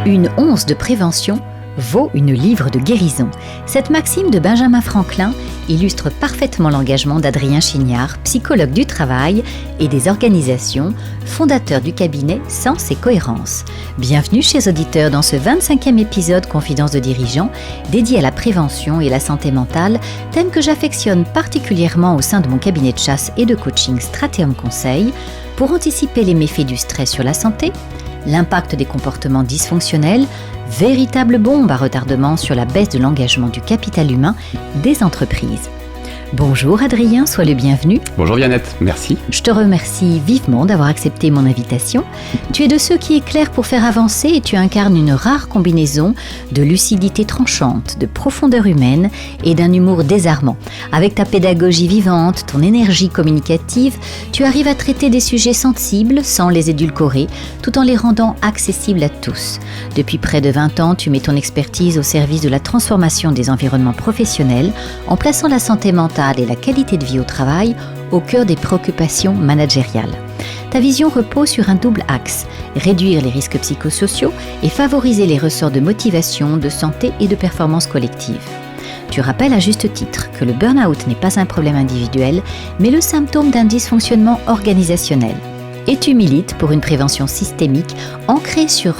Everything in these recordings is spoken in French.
Une once de prévention vaut une livre de guérison. Cette maxime de Benjamin Franklin illustre parfaitement l'engagement d'Adrien Chignard, psychologue du travail et des organisations, fondateur du cabinet Sens et Cohérence. Bienvenue chez auditeurs dans ce 25e épisode Confidence de dirigeants, dédié à la prévention et la santé mentale, thème que j'affectionne particulièrement au sein de mon cabinet de chasse et de coaching Stratéum Conseil, pour anticiper les méfaits du stress sur la santé, l'impact des comportements dysfonctionnels, véritable bombe à retardement sur la baisse de l'engagement du capital humain des entreprises. Bonjour Adrien, sois le bienvenu. Bonjour Viannette, merci. Je te remercie vivement d'avoir accepté mon invitation. Tu es de ceux qui éclairent pour faire avancer et tu incarnes une rare combinaison de lucidité tranchante, de profondeur humaine et d'un humour désarmant. Avec ta pédagogie vivante, ton énergie communicative, tu arrives à traiter des sujets sensibles sans les édulcorer, tout en les rendant accessibles à tous. Depuis près de 20 ans, tu mets ton expertise au service de la transformation des environnements professionnels en plaçant la santé mentale et la qualité de vie au travail au cœur des préoccupations managériales. Ta vision repose sur un double axe, réduire les risques psychosociaux et favoriser les ressorts de motivation, de santé et de performance collective. Tu rappelles à juste titre que le burn-out n'est pas un problème individuel, mais le symptôme d'un dysfonctionnement organisationnel. Et tu milites pour une prévention systémique ancrée sur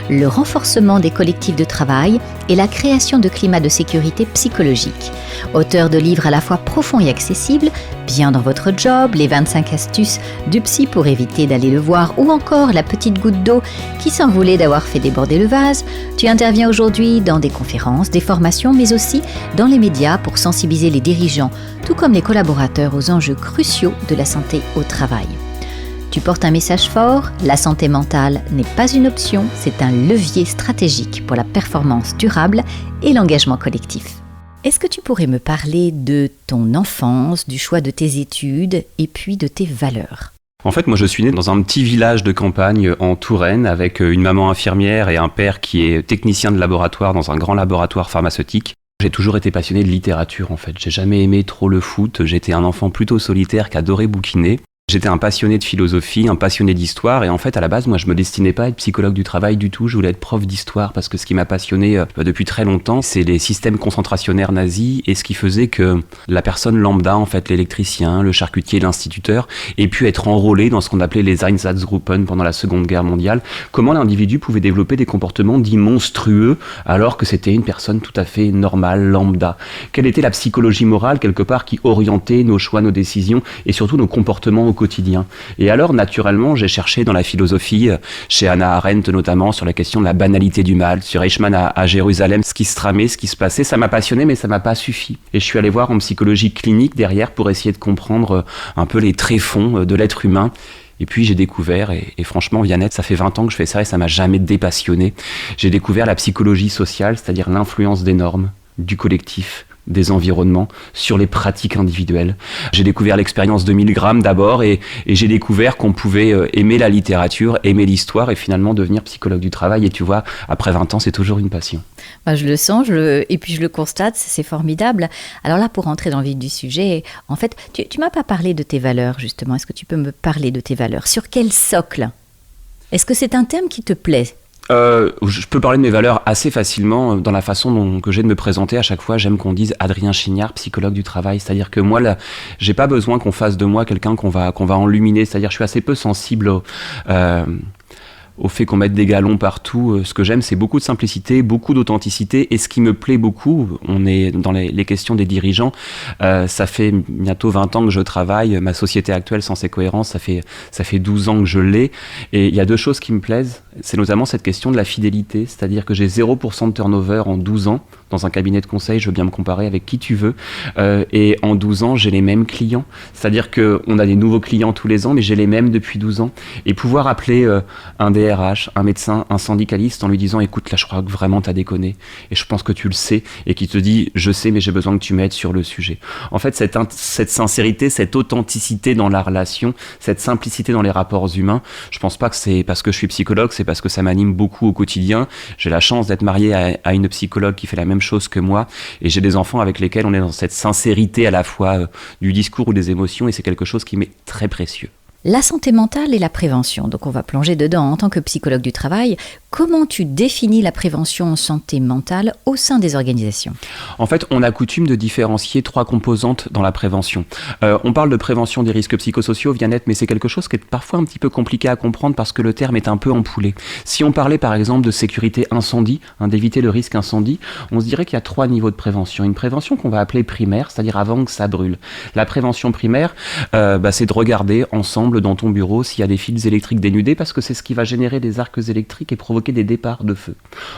le renforcement des collectifs de travail et la création de climats de sécurité psychologique. Auteur de livres à la fois profonds et accessibles, Bien dans votre job, les 25 astuces du psy pour éviter d'aller le voir ou encore la petite goutte d'eau qui s'envolait d'avoir fait déborder le vase, tu interviens aujourd'hui dans des conférences, des formations, mais aussi dans les médias pour sensibiliser les dirigeants, tout comme les collaborateurs aux enjeux cruciaux de la santé au travail. Tu portes un message fort, la santé mentale n'est pas une option, c'est un levier stratégique pour la performance durable et l'engagement collectif. Est-ce que tu pourrais me parler de ton enfance, du choix de tes études et puis de tes valeurs ? En fait, moi je suis né dans un petit village de campagne en Touraine avec une maman infirmière et un père qui est technicien de laboratoire dans un grand laboratoire pharmaceutique. J'ai toujours été passionné de littérature en fait, j'ai jamais aimé trop le foot, j'étais un enfant plutôt solitaire qui adorait bouquiner. J'étais un passionné de philosophie, un passionné d'histoire et en fait à la base moi je me destinais pas à être psychologue du travail du tout, je voulais être prof d'histoire parce que ce qui m'a passionné depuis très longtemps c'est les systèmes concentrationnaires nazis et ce qui faisait que la personne lambda en fait, l'électricien, le charcutier, l'instituteur ait pu être enrôlé dans ce qu'on appelait les Einsatzgruppen pendant la Seconde Guerre mondiale, comment l'individu pouvait développer des comportements dits monstrueux alors que c'était une personne tout à fait normale, lambda. Quelle était la psychologie morale quelque part qui orientait nos choix, nos décisions et surtout nos comportements au quotidien. Et alors, naturellement, j'ai cherché dans la philosophie, chez Hannah Arendt notamment, sur la question de la banalité du mal, sur Eichmann à Jérusalem, ce qui se tramait, ce qui se passait. Ça m'a passionné, mais ça m'a pas suffi. Et je suis allé voir en psychologie clinique derrière pour essayer de comprendre un peu les tréfonds de l'être humain. Et puis j'ai découvert, et franchement Viannette, ça fait 20 ans que je fais ça et ça m'a jamais dépassionné. J'ai découvert la psychologie sociale, c'est-à-dire l'influence des normes, du collectif, des environnements, sur les pratiques individuelles. J'ai découvert l'expérience de Milgram d'abord et j'ai découvert qu'on pouvait aimer la littérature, aimer l'histoire et finalement devenir psychologue du travail. Et tu vois, après 20 ans, c'est toujours une passion. Je le sens et puis je le constate, c'est formidable. Alors là, pour rentrer dans le vif du sujet, en fait, tu m'as pas parlé de tes valeurs justement. Est-ce que tu peux me parler de tes valeurs ? Sur quel socle ? Est-ce que c'est un thème qui te plaît ? Je peux parler de mes valeurs assez facilement dans la façon que j'ai de me présenter. À chaque fois, j'aime qu'on dise Adrien Chignard, psychologue du travail. C'est-à-dire que moi, là, j'ai pas besoin qu'on fasse de moi quelqu'un qu'on va enluminer. C'est-à-dire, je suis assez peu sensible au fait qu'on mette des galons partout. Ce que j'aime, c'est beaucoup de simplicité, beaucoup d'authenticité. Et ce qui me plaît beaucoup, on est dans les questions des dirigeants, ça fait bientôt 20 ans que je travaille. Ma société actuelle, Sens et Cohérence, ça fait 12 ans que je l'ai. Et il y a deux choses qui me plaisent. C'est notamment cette question de la fidélité. C'est-à-dire que j'ai 0% de turnover en 12 ans. Dans un cabinet de conseil, je veux bien me comparer avec qui tu veux. Et en 12 ans, j'ai les mêmes clients. C'est-à-dire qu'on a des nouveaux clients tous les ans, mais j'ai les mêmes depuis 12 ans. Et pouvoir appeler un DRH, un médecin, un syndicaliste en lui disant « Écoute, là, je crois que vraiment t'as déconné. Et je pense que tu le sais. » Et qui te dit « Je sais, mais j'ai besoin que tu m'aides sur le sujet. » En fait, cette sincérité, cette authenticité dans la relation, cette simplicité dans les rapports humains, je pense pas que c'est parce que je suis psychologue, c'est parce que ça m'anime beaucoup au quotidien. J'ai la chance d'être marié à une psychologue qui fait la même chose que moi et j'ai des enfants avec lesquels on est dans cette sincérité à la fois du discours ou des émotions et c'est quelque chose qui m'est très précieux. La santé mentale et la prévention, donc on va plonger dedans en tant que psychologue du travail. Comment tu définis la prévention en santé mentale au sein des organisations ? En fait, on a coutume de différencier 3 composantes dans la prévention. On parle de prévention des risques psychosociaux, Vianette, mais c'est quelque chose qui est parfois un petit peu compliqué à comprendre parce que le terme est un peu empoulé. Si on parlait par exemple de sécurité incendie, d'éviter le risque incendie, on se dirait qu'il y a 3 niveaux de prévention. Une prévention qu'on va appeler primaire, c'est-à-dire avant que ça brûle. La prévention primaire, c'est de regarder ensemble dans ton bureau s'il y a des fils électriques dénudés parce que c'est ce qui va générer des arcs électriques et provoquer des départs de feu.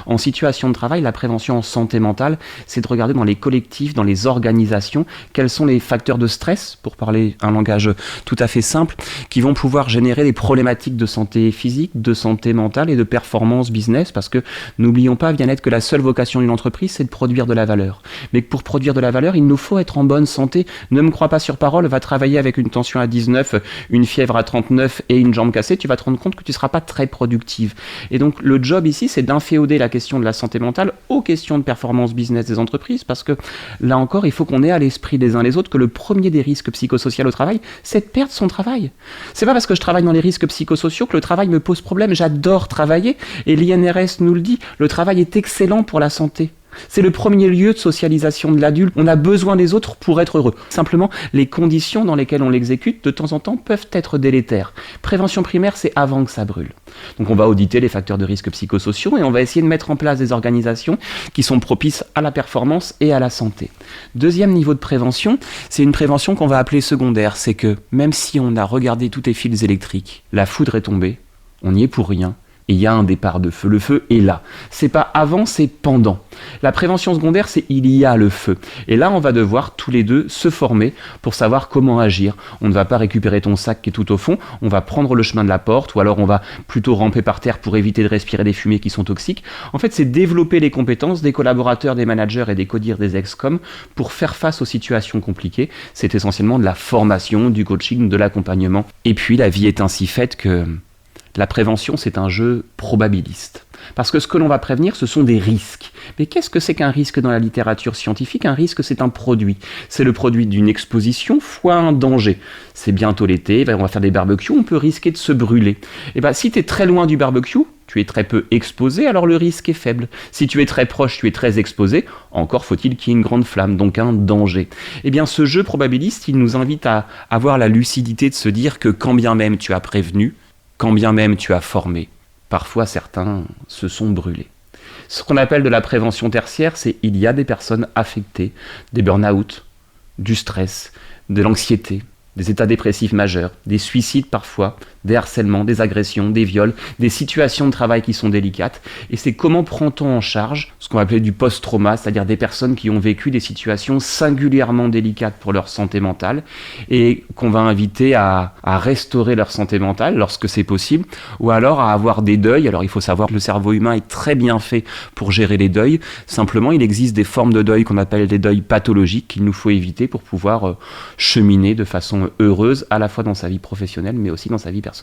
En situation de travail, la prévention en santé mentale, c'est de regarder dans les collectifs, dans les organisations, quels sont les facteurs de stress, pour parler un langage tout à fait simple, qui vont pouvoir générer des problématiques de santé physique, de santé mentale et de performance business, parce que n'oublions pas, Vianette, que la seule vocation d'une entreprise, c'est de produire de la valeur. Mais pour produire de la valeur, il nous faut être en bonne santé. Ne me crois pas sur parole, va travailler avec une tension à 19, une fièvre à 39 et une jambe cassée, tu vas te rendre compte que tu ne seras pas très productive. Et donc, le job ici, c'est d'inféoder la question de la santé mentale aux questions de performance business des entreprises, parce que là encore, il faut qu'on ait à l'esprit des uns les autres que le premier des risques psychosociaux au travail, c'est de perdre son travail. C'est pas parce que je travaille dans les risques psychosociaux que le travail me pose problème. J'adore travailler et l'INRS nous le dit, le travail est excellent pour la santé. C'est le premier lieu de socialisation de l'adulte. On a besoin des autres pour être heureux. Simplement, les conditions dans lesquelles on l'exécute, de temps en temps, peuvent être délétères. Prévention primaire, c'est avant que ça brûle. Donc on va auditer les facteurs de risque psychosociaux et on va essayer de mettre en place des organisations qui sont propices à la performance et à la santé. Deuxième niveau de prévention, c'est une prévention qu'on va appeler secondaire. C'est que même si on a regardé tous les fils électriques, la foudre est tombée, on n'y est pour rien. Et il y a un départ de feu. Le feu est là. C'est pas avant, c'est pendant. La prévention secondaire, c'est il y a le feu. Et là, on va devoir tous les deux se former pour savoir comment agir. On ne va pas récupérer ton sac qui est tout au fond. On va prendre le chemin de la porte ou alors on va plutôt ramper par terre pour éviter de respirer des fumées qui sont toxiques. En fait, c'est développer les compétences des collaborateurs, des managers et des codires des ex-com pour faire face aux situations compliquées. C'est essentiellement de la formation, du coaching, de l'accompagnement. Et puis, la vie est ainsi faite que la prévention, c'est un jeu probabiliste. Parce que ce que l'on va prévenir, ce sont des risques. Mais qu'est-ce que c'est qu'un risque dans la littérature scientifique ? Un risque, c'est un produit. C'est le produit d'une exposition fois un danger. C'est bientôt l'été, on va faire des barbecues, on peut risquer de se brûler. Et bien, si tu es très loin du barbecue, tu es très peu exposé, alors le risque est faible. Si tu es très proche, tu es très exposé, encore faut-il qu'il y ait une grande flamme, donc un danger. Eh bien, ce jeu probabiliste, il nous invite à avoir la lucidité de se dire que quand bien même tu as prévenu, quand bien même tu as formé, parfois certains se sont brûlés. Ce qu'on appelle de la prévention tertiaire, c'est il y a des personnes affectées, des burn-out, du stress, de l'anxiété, des états dépressifs majeurs, des suicides parfois, des harcèlements, des agressions, des viols, des situations de travail qui sont délicates. Et c'est comment prend-on en charge ce qu'on va appeler du post-trauma, c'est-à-dire des personnes qui ont vécu des situations singulièrement délicates pour leur santé mentale et qu'on va inviter à restaurer leur santé mentale lorsque c'est possible, ou alors à avoir des deuils. Alors il faut savoir que le cerveau humain est très bien fait pour gérer les deuils. Simplement, il existe des formes de deuil qu'on appelle des deuils pathologiques qu'il nous faut éviter pour pouvoir cheminer de façon heureuse à la fois dans sa vie professionnelle mais aussi dans sa vie personnelle.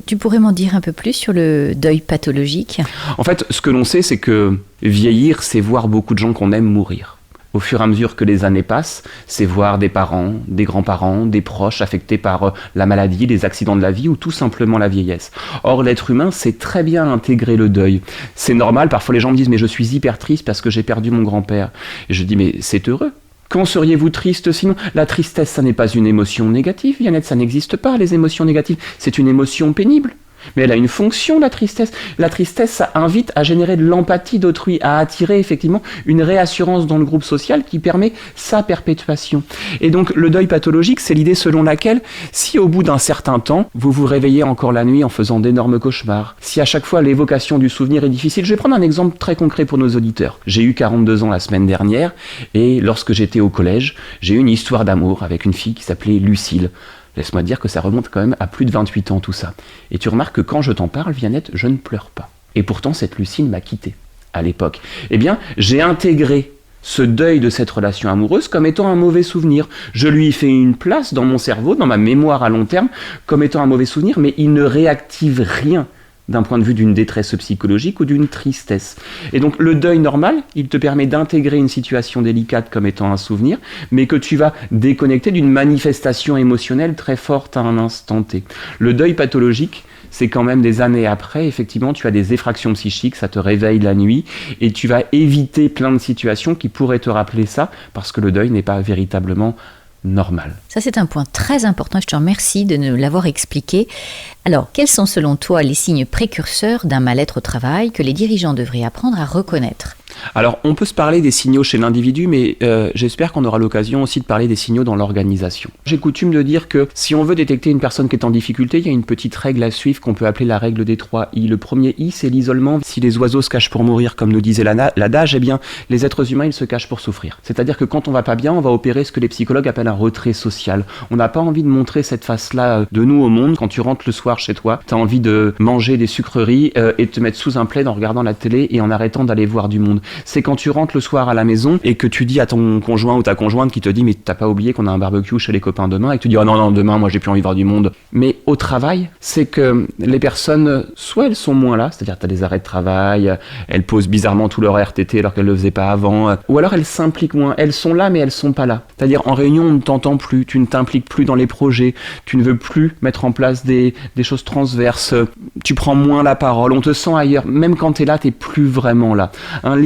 Tu pourrais m'en dire un peu plus sur le deuil pathologique ? En fait, ce que l'on sait, c'est que vieillir, c'est voir beaucoup de gens qu'on aime mourir. Au fur et à mesure que les années passent, c'est voir des parents, des grands-parents, des proches affectés par la maladie, les accidents de la vie ou tout simplement la vieillesse. Or, l'être humain sait très bien intégrer le deuil. C'est normal, parfois les gens me disent « mais je suis hyper triste parce que j'ai perdu mon grand-père ». Et je dis « mais c'est heureux ». Quand seriez-vous triste sinon ? La tristesse, ça n'est pas une émotion négative, Vianette, ça n'existe pas, les émotions négatives. C'est une émotion pénible. Mais elle a une fonction, la tristesse. La tristesse, ça invite à générer de l'empathie d'autrui, à attirer effectivement une réassurance dans le groupe social qui permet sa perpétuation. Et donc, le deuil pathologique, c'est l'idée selon laquelle, si au bout d'un certain temps, vous vous réveillez encore la nuit en faisant d'énormes cauchemars, si à chaque fois l'évocation du souvenir est difficile, je vais prendre un exemple très concret pour nos auditeurs. J'ai eu 42 ans la semaine dernière, et lorsque j'étais au collège, j'ai eu une histoire d'amour avec une fille qui s'appelait Lucille. Laisse-moi dire que ça remonte quand même à plus de 28 ans tout ça. Et tu remarques que quand je t'en parle, Vianette, je ne pleure pas. Et pourtant, cette Lucille m'a quitté à l'époque. Eh bien, j'ai intégré ce deuil de cette relation amoureuse comme étant un mauvais souvenir. Je lui ai fait une place dans mon cerveau, dans ma mémoire à long terme, comme étant un mauvais souvenir, mais il ne réactive rien d'un point de vue d'une détresse psychologique ou d'une tristesse. Et donc le deuil normal, il te permet d'intégrer une situation délicate comme étant un souvenir, mais que tu vas déconnecter d'une manifestation émotionnelle très forte à un instant T. Le deuil pathologique, c'est quand même des années après, effectivement, tu as des effractions psychiques, ça te réveille la nuit, et tu vas éviter plein de situations qui pourraient te rappeler ça, parce que le deuil n'est pas véritablement normal. Ça, c'est un point très important. Je te remercie de nous l'avoir expliqué. Alors, quels sont selon toi les signes précurseurs d'un mal-être au travail que les dirigeants devraient apprendre à reconnaître ? Alors, on peut se parler des signaux chez l'individu, mais j'espère qu'on aura l'occasion aussi de parler des signaux dans l'organisation. J'ai coutume de dire que si on veut détecter une personne qui est en difficulté, il y a une petite règle à suivre qu'on peut appeler la règle des 3 I. Le premier I, c'est l'isolement. Si les oiseaux se cachent pour mourir, comme nous disait l'adage, eh bien, les êtres humains, ils se cachent pour souffrir. C'est-à-dire que quand on va pas bien, on va opérer ce que les psychologues appellent un retrait social. On n'a pas envie de montrer cette face-là de nous au monde. Quand tu rentres le soir chez toi, tu as envie de manger des sucreries et de te mettre sous un plaid en regardant la télé et en arrêtant d'aller voir du monde. C'est quand tu rentres le soir à la maison et que tu dis à ton conjoint ou ta conjointe qui te dit mais t'as pas oublié qu'on a un barbecue chez les copains demain, et que tu dis oh non demain moi j'ai plus envie de voir du monde. Mais au travail, c'est que les personnes, soit elles sont moins là, c'est-à-dire t'as des arrêts de travail, elles posent bizarrement tout leur RTT alors qu'elles le faisaient pas avant, ou alors elles s'impliquent moins, elles sont là mais elles sont pas là. C'est-à-dire en réunion on ne t'entend plus, tu ne t'impliques plus dans les projets, tu ne veux plus mettre en place des choses transverses, tu prends moins la parole, on te sent ailleurs, même quand t'es là, t'es plus vraiment là.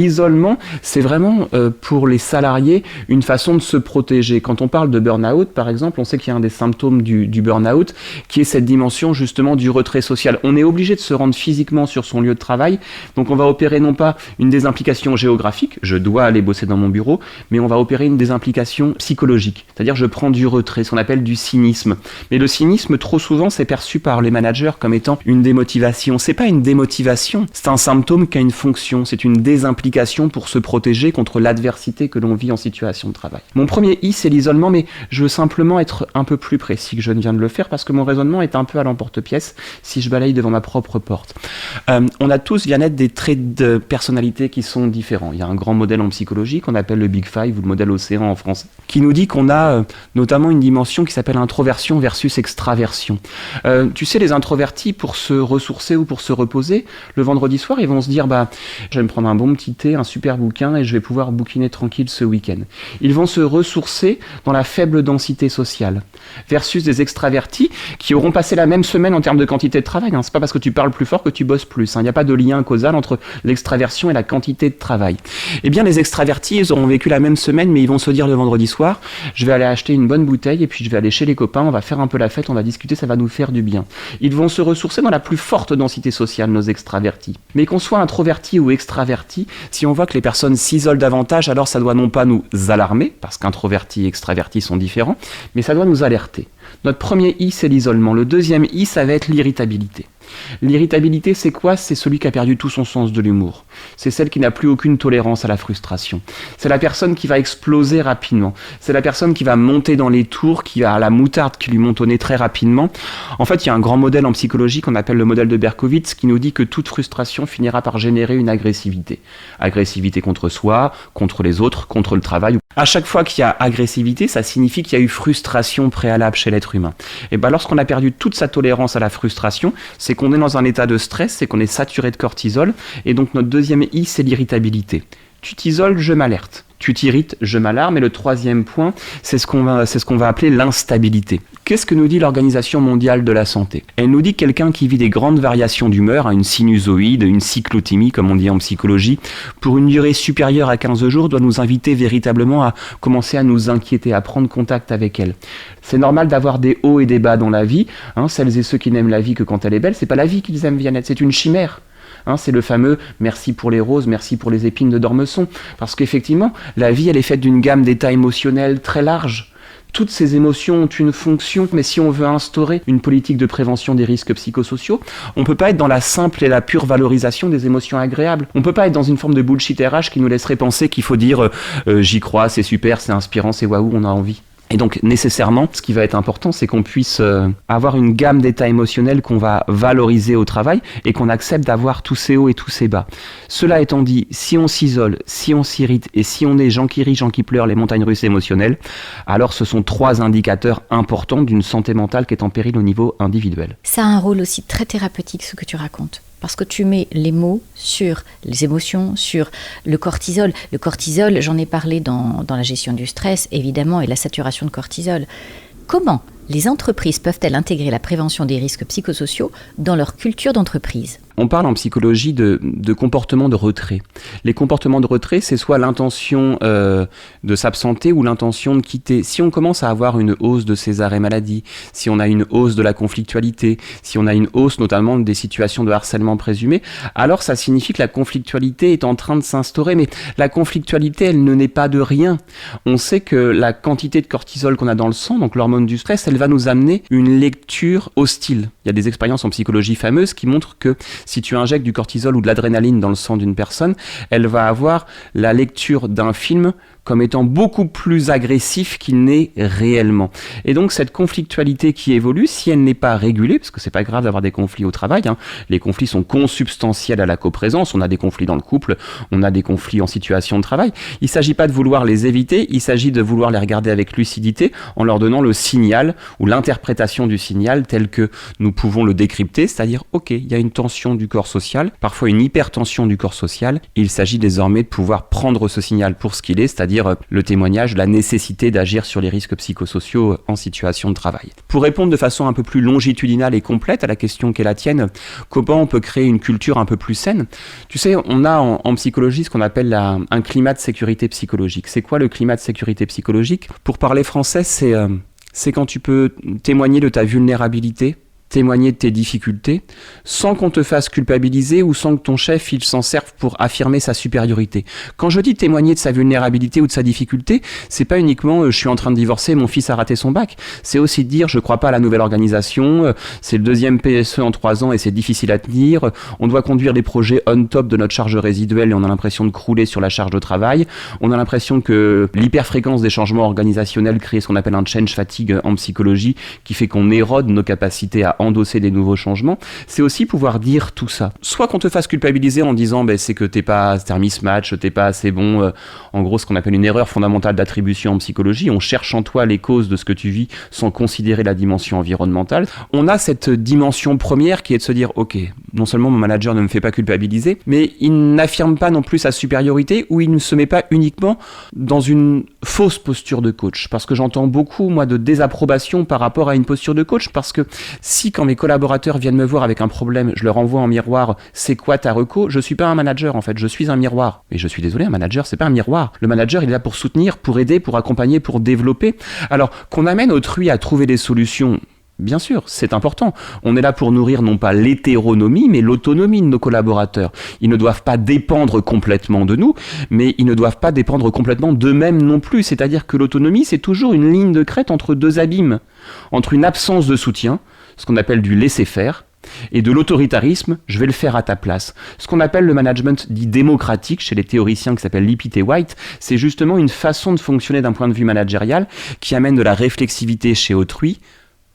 L'isolement, c'est vraiment pour les salariés une façon de se protéger. Quand on parle de burn-out, par exemple, on sait qu'il y a un des symptômes du burn-out qui est cette dimension justement du retrait social. On est obligé de se rendre physiquement sur son lieu de travail, donc on va opérer non pas une désimplication géographique, je dois aller bosser dans mon bureau, mais on va opérer une désimplication psychologique, c'est-à-dire je prends du retrait, ce qu'on appelle du cynisme. Mais le cynisme, trop souvent, c'est perçu par les managers comme étant une démotivation. C'est pas une démotivation, c'est un symptôme qui a une fonction, c'est une désimplication pour se protéger contre l'adversité que l'on vit en situation de travail. Mon premier I, c'est l'isolement, mais je veux simplement être un peu plus précis que je ne viens de le faire parce que mon raisonnement est un peu à l'emporte-pièce si je balaye devant ma propre porte. On a tous, Viannette, des traits de personnalité qui sont différents. Il y a un grand modèle en psychologie qu'on appelle le Big Five ou le modèle Océan en français, qui nous dit qu'on a notamment une dimension qui s'appelle introversion versus extraversion. Tu sais, les introvertis, pour se ressourcer ou pour se reposer, le vendredi soir, ils vont se dire je vais me prendre un bon petit thé, un super bouquin et je vais pouvoir bouquiner tranquille ce week-end. Ils vont se ressourcer dans la faible densité sociale versus des extravertis qui auront passé la même semaine en termes de quantité de travail. C'est pas parce que tu parles plus fort que tu bosses plus. Il n'y a pas de lien causal entre l'extraversion et la quantité de travail. Eh bien, les extravertis, ils auront vécu la même semaine, mais ils vont se dire le vendredi soir, je vais aller acheter une bonne bouteille et puis je vais aller chez les copains, on va faire un peu la fête, on va discuter, ça va nous faire du bien. Ils vont se ressourcer dans la plus forte densité sociale, nos extravertis. Mais qu'on soit introverti ou extraverti, si on voit que les personnes s'isolent davantage, alors ça doit non pas nous alarmer, parce qu'introvertis et extravertis sont différents, mais ça doit nous alerter. Notre premier I, c'est l'isolement. Le deuxième I, ça va être l'irritabilité. L'irritabilité, c'est quoi ? C'est celui qui a perdu tout son sens de l'humour. C'est celle qui n'a plus aucune tolérance à la frustration. C'est la personne qui va exploser rapidement. C'est la personne qui va monter dans les tours, qui a la moutarde qui lui monte au nez très rapidement. En fait, il y a un grand modèle en psychologie qu'on appelle le modèle de Berkowitz qui nous dit que toute frustration finira par générer une agressivité. Agressivité contre soi, contre les autres, contre le travail. À chaque fois qu'il y a agressivité, ça signifie qu'il y a eu frustration préalable chez l'être humain. Et lorsqu'on a perdu toute sa tolérance à la frustration, c'est qu'on est dans un état de stress, c'est qu'on est saturé de cortisol, et donc notre deuxième I, c'est l'irritabilité. Tu t'isoles, je m'alerte. Tu t'irrites, je m'alarme. Et le troisième point, c'est ce qu'on va appeler l'instabilité. Qu'est-ce que nous dit l'Organisation mondiale de la santé ? Elle nous dit que quelqu'un qui vit des grandes variations d'humeur, une sinusoïde, une cyclothymie, comme on dit en psychologie, pour une durée supérieure à 15 jours, doit nous inviter véritablement à commencer à nous inquiéter, à prendre contact avec elle. C'est normal d'avoir des hauts et des bas dans la vie. Celles et ceux qui n'aiment la vie que quand elle est belle, c'est pas la vie qu'ils aiment, Viannette, c'est une chimère. C'est le fameux « merci pour les roses, merci pour les épines de Dormesson ». Parce qu'effectivement, la vie, elle est faite d'une gamme d'états émotionnels très large. Toutes ces émotions ont une fonction, mais si on veut instaurer une politique de prévention des risques psychosociaux, on ne peut pas être dans la simple et la pure valorisation des émotions agréables. On ne peut pas être dans une forme de bullshit RH qui nous laisserait penser qu'il faut dire « j'y crois, c'est super, c'est inspirant, c'est waouh, on a envie ». Et donc nécessairement, ce qui va être important, c'est qu'on puisse avoir une gamme d'états émotionnels qu'on va valoriser au travail et qu'on accepte d'avoir tous ces hauts et tous ces bas. Cela étant dit, si on s'isole, si on s'irrite et si on est Jean qui rit, Jean qui pleure, les montagnes russes émotionnelles, alors ce sont 3 indicateurs importants d'une santé mentale qui est en péril au niveau individuel. Ça a un rôle aussi très thérapeutique, ce que tu racontes. Parce que tu mets les mots sur les émotions, sur le cortisol. Le cortisol, j'en ai parlé dans la gestion du stress, évidemment, et la saturation de cortisol. Comment les entreprises peuvent-elles intégrer la prévention des risques psychosociaux dans leur culture d'entreprise ? On parle en psychologie de comportements de retrait. Les comportements de retrait, c'est soit l'intention de s'absenter ou l'intention de quitter. Si on commence à avoir une hausse de ces arrêts maladie, si on a une hausse de la conflictualité, si on a une hausse notamment des situations de harcèlement présumé, alors ça signifie que la conflictualité est en train de s'instaurer. Mais la conflictualité, elle ne naît pas de rien. On sait que la quantité de cortisol qu'on a dans le sang, donc l'hormone du stress, elle va nous amener une lecture hostile. Il y a des expériences en psychologie fameuses qui montrent que si tu injectes du cortisol ou de l'adrénaline dans le sang d'une personne, elle va avoir la lecture d'un film comme étant beaucoup plus agressif qu'il n'est réellement. Et donc cette conflictualité qui évolue, si elle n'est pas régulée, parce que c'est pas grave d'avoir des conflits au travail, les conflits sont consubstantiels à la coprésence, on a des conflits dans le couple, on a des conflits en situation de travail, il ne s'agit pas de vouloir les éviter, il s'agit de vouloir les regarder avec lucidité en leur donnant le signal ou l'interprétation du signal tel que nous pouvons le décrypter, c'est-à-dire ok, il y a une tension du corps social, parfois une hypertension du corps social, et il s'agit désormais de pouvoir prendre ce signal pour ce qu'il est, c'est-à-dire le témoignage, la nécessité d'agir sur les risques psychosociaux en situation de travail. Pour répondre de façon un peu plus longitudinale et complète à la question qui est la tienne, comment on peut créer une culture un peu plus saine ? Tu sais, on a en psychologie ce qu'on appelle un climat de sécurité psychologique. C'est quoi le climat de sécurité psychologique ? Pour parler français, c'est quand tu peux témoigner de ta vulnérabilité, témoigner de tes difficultés, sans qu'on te fasse culpabiliser ou sans que ton chef il s'en serve pour affirmer sa supériorité. Quand je dis témoigner de sa vulnérabilité ou de sa difficulté, c'est pas uniquement je suis en train de divorcer, mon fils a raté son bac, c'est aussi de dire je crois pas à la nouvelle organisation, c'est le 2e PSE en 3 ans et c'est difficile à tenir, on doit conduire des projets on top de notre charge résiduelle et on a l'impression de crouler sur la charge de travail, on a l'impression que l'hyperfréquence des changements organisationnels crée ce qu'on appelle un change fatigue en psychologie qui fait qu'on érode nos capacités à endosser des nouveaux changements, c'est aussi pouvoir dire tout ça. Soit qu'on te fasse culpabiliser en disant c'est que t'es un mismatch, t'es pas assez bon, en gros ce qu'on appelle une erreur fondamentale d'attribution en psychologie, on cherche en toi les causes de ce que tu vis sans considérer la dimension environnementale. On a cette dimension première qui est de se dire ok, non seulement mon manager ne me fait pas culpabiliser, mais il n'affirme pas non plus sa supériorité ou il ne se met pas uniquement dans une fausse posture de coach. Parce que j'entends beaucoup moi de désapprobation par rapport à une posture de coach, parce que si quand mes collaborateurs viennent me voir avec un problème, je leur envoie en miroir c'est quoi ta reco, je suis pas un manager en fait, je suis un miroir. Et je suis désolé, un manager c'est pas un miroir. Le manager il est là pour soutenir, pour aider, pour accompagner, pour développer. Alors qu'on amène autrui à trouver des solutions, bien sûr, c'est important. On est là pour nourrir non pas l'hétéronomie, mais l'autonomie de nos collaborateurs. Ils ne doivent pas dépendre complètement de nous, mais ils ne doivent pas dépendre complètement d'eux-mêmes non plus. C'est-à-dire que l'autonomie, c'est toujours une ligne de crête entre 2 abîmes. Entre une absence de soutien, ce qu'on appelle du laisser-faire, et de l'autoritarisme, je vais le faire à ta place. Ce qu'on appelle le management dit démocratique chez les théoriciens qui s'appellent Lippitt et White, c'est justement une façon de fonctionner d'un point de vue managérial qui amène de la réflexivité chez autrui,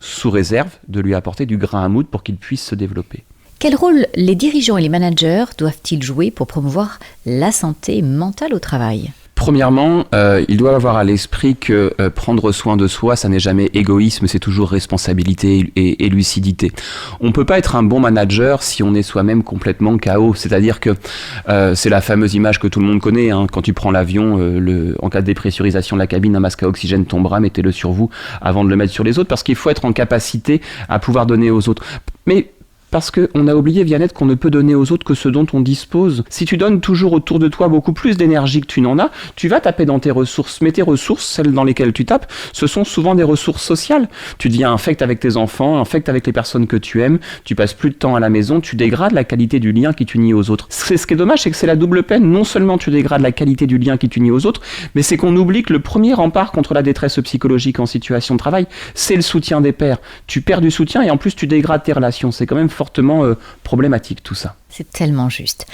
sous réserve de lui apporter du grain à moudre pour qu'il puisse se développer. Quel rôle les dirigeants et les managers doivent-ils jouer pour promouvoir la santé mentale au travail ? Premièrement, ils doivent avoir à l'esprit que prendre soin de soi, ça n'est jamais égoïsme, c'est toujours responsabilité et lucidité. On ne peut pas être un bon manager si on est soi-même complètement KO. C'est-à-dire que c'est la fameuse image que tout le monde connaît, quand tu prends l'avion, en cas de dépressurisation de la cabine, un masque à oxygène tombera, mettez-le sur vous avant de le mettre sur les autres, parce qu'il faut être en capacité à pouvoir donner aux autres. Mais parce qu'on a oublié, Vianette, qu'on ne peut donner aux autres que ce dont on dispose. Si tu donnes toujours autour de toi beaucoup plus d'énergie que tu n'en as, tu vas taper dans tes ressources. Mais tes ressources, celles dans lesquelles tu tapes, ce sont souvent des ressources sociales. Tu deviens infect avec tes enfants, infect avec les personnes que tu aimes, tu passes plus de temps à la maison, tu dégrades la qualité du lien qui t'unit aux autres. Ce qui est dommage, c'est que c'est la double peine. Non seulement tu dégrades la qualité du lien qui t'unit aux autres, mais c'est qu'on oublie que le premier rempart contre la détresse psychologique en situation de travail, c'est le soutien des pairs. Tu perds du soutien et en plus tu dégrades tes relations. C'est quand même fortement problématique tout ça. C'est tellement juste.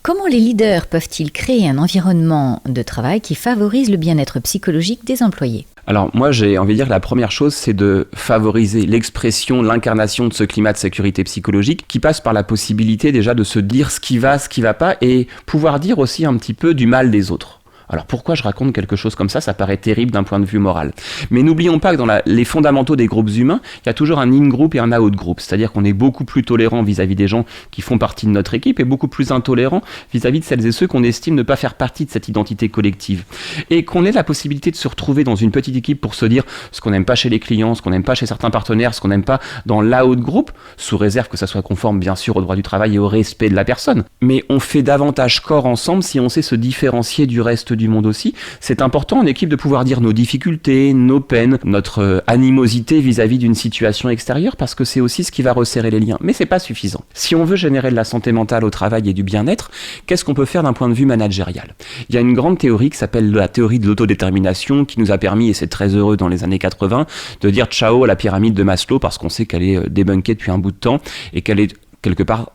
Comment les leaders peuvent-ils créer un environnement de travail qui favorise le bien-être psychologique des employés ? Alors moi j'ai envie de dire que la première chose c'est de favoriser l'expression, l'incarnation de ce climat de sécurité psychologique qui passe par la possibilité déjà de se dire ce qui va pas et pouvoir dire aussi un petit peu du mal des autres. Alors pourquoi je raconte quelque chose comme ça paraît terrible d'un point de vue moral. Mais n'oublions pas que dans les fondamentaux des groupes humains, il y a toujours un in-group et un out-group. C'est-à-dire qu'on est beaucoup plus tolérant vis-à-vis des gens qui font partie de notre équipe et beaucoup plus intolérant vis-à-vis de celles et ceux qu'on estime ne pas faire partie de cette identité collective. Et qu'on ait la possibilité de se retrouver dans une petite équipe pour se dire ce qu'on n'aime pas chez les clients, ce qu'on n'aime pas chez certains partenaires, ce qu'on n'aime pas dans l'out-group, sous réserve que ça soit conforme bien sûr au droit du travail et au respect de la personne. Mais on fait davantage corps ensemble si on sait se différencier du reste du monde aussi. C'est important en équipe de pouvoir dire nos difficultés, nos peines, notre animosité vis-à-vis d'une situation extérieure parce que c'est aussi ce qui va resserrer les liens. Mais c'est pas suffisant. Si on veut générer de la santé mentale au travail et du bien-être, qu'est-ce qu'on peut faire d'un point de vue managérial ? Il y a une grande théorie qui s'appelle la théorie de l'autodétermination qui nous a permis, et c'est très heureux dans les années 80, de dire ciao à la pyramide de Maslow parce qu'on sait qu'elle est débunkée depuis un bout de temps et qu'elle est quelque part,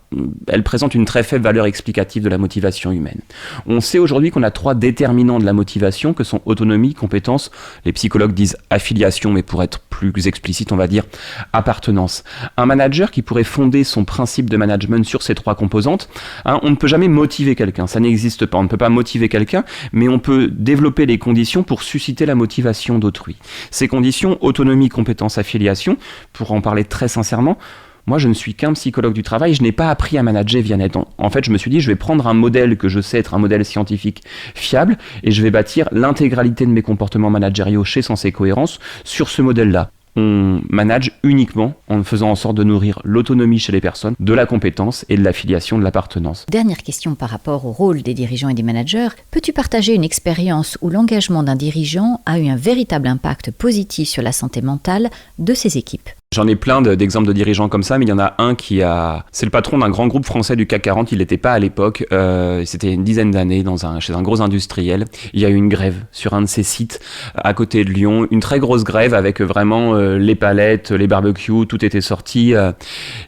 elle présente une très faible valeur explicative de la motivation humaine. On sait aujourd'hui qu'on a 3 déterminants de la motivation que sont autonomie, compétence, les psychologues disent affiliation, mais pour être plus explicite, on va dire appartenance. Un manager qui pourrait fonder son principe de management sur ces 3 composantes, on ne peut jamais motiver quelqu'un, ça n'existe pas, on ne peut pas motiver quelqu'un, mais on peut développer les conditions pour susciter la motivation d'autrui. Ces conditions, autonomie, compétence, affiliation, pour en parler très sincèrement, moi, je ne suis qu'un psychologue du travail, je n'ai pas appris à manager Vianney. En fait, je me suis dit, je vais prendre un modèle que je sais être un modèle scientifique fiable et je vais bâtir l'intégralité de mes comportements managériaux chez Sensé Cohérence sur ce modèle-là. On manage uniquement en faisant en sorte de nourrir l'autonomie chez les personnes, de la compétence et de l'affiliation, de l'appartenance. Dernière question par rapport au rôle des dirigeants et des managers. Peux-tu partager une expérience où l'engagement d'un dirigeant a eu un véritable impact positif sur la santé mentale de ses équipes ? J'en ai plein d'exemples de dirigeants comme ça, mais il y en a un c'est le patron d'un grand groupe français du CAC 40, il l'était pas à l'époque, c'était une dizaine d'années chez un gros industriel. Il y a eu une grève sur un de ses sites à côté de Lyon, une très grosse grève avec vraiment les palettes, les barbecues, tout était sorti.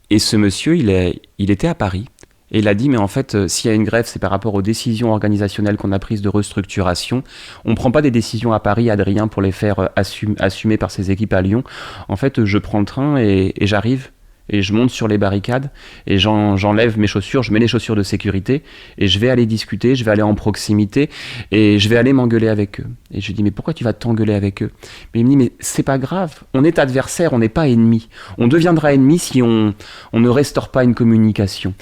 Et ce monsieur, il était à Paris. Et il a dit, mais en fait, s'il y a une grève, c'est par rapport aux décisions organisationnelles qu'on a prises de restructuration. On ne prend pas des décisions à Paris, Adrien, pour les faire assumer par ses équipes à Lyon. En fait, je prends le train et j'arrive. Et je monte sur les barricades et j'enlève mes chaussures, je mets les chaussures de sécurité et je vais aller discuter, je vais aller en proximité et je vais aller m'engueuler avec eux. Et je lui dis, mais pourquoi tu vas t'engueuler avec eux ? Mais il me dit, mais c'est pas grave, on est adversaire, on n'est pas ennemi. On deviendra ennemi si on ne restaure pas une communication.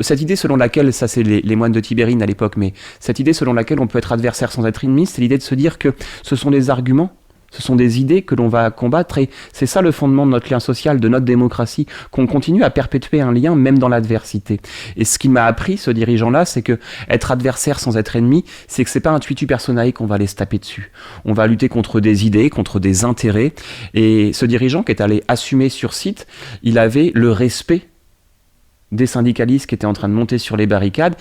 Cette idée selon laquelle, ça c'est les moines de Tibérine à l'époque, mais cette idée selon laquelle on peut être adversaire sans être ennemi, c'est l'idée de se dire que ce sont des arguments. Ce sont des idées que l'on va combattre et c'est ça le fondement de notre lien social, de notre démocratie, qu'on continue à perpétuer un lien même dans l'adversité. Et ce qu'il m'a appris, ce dirigeant-là, c'est que être adversaire sans être ennemi, c'est que c'est pas un intuitu personae qu'on va aller se taper dessus. On va lutter contre des idées, contre des intérêts. Et ce dirigeant qui est allé assumer sur site, il avait le respect des syndicalistes qui étaient en train de monter sur les barricades.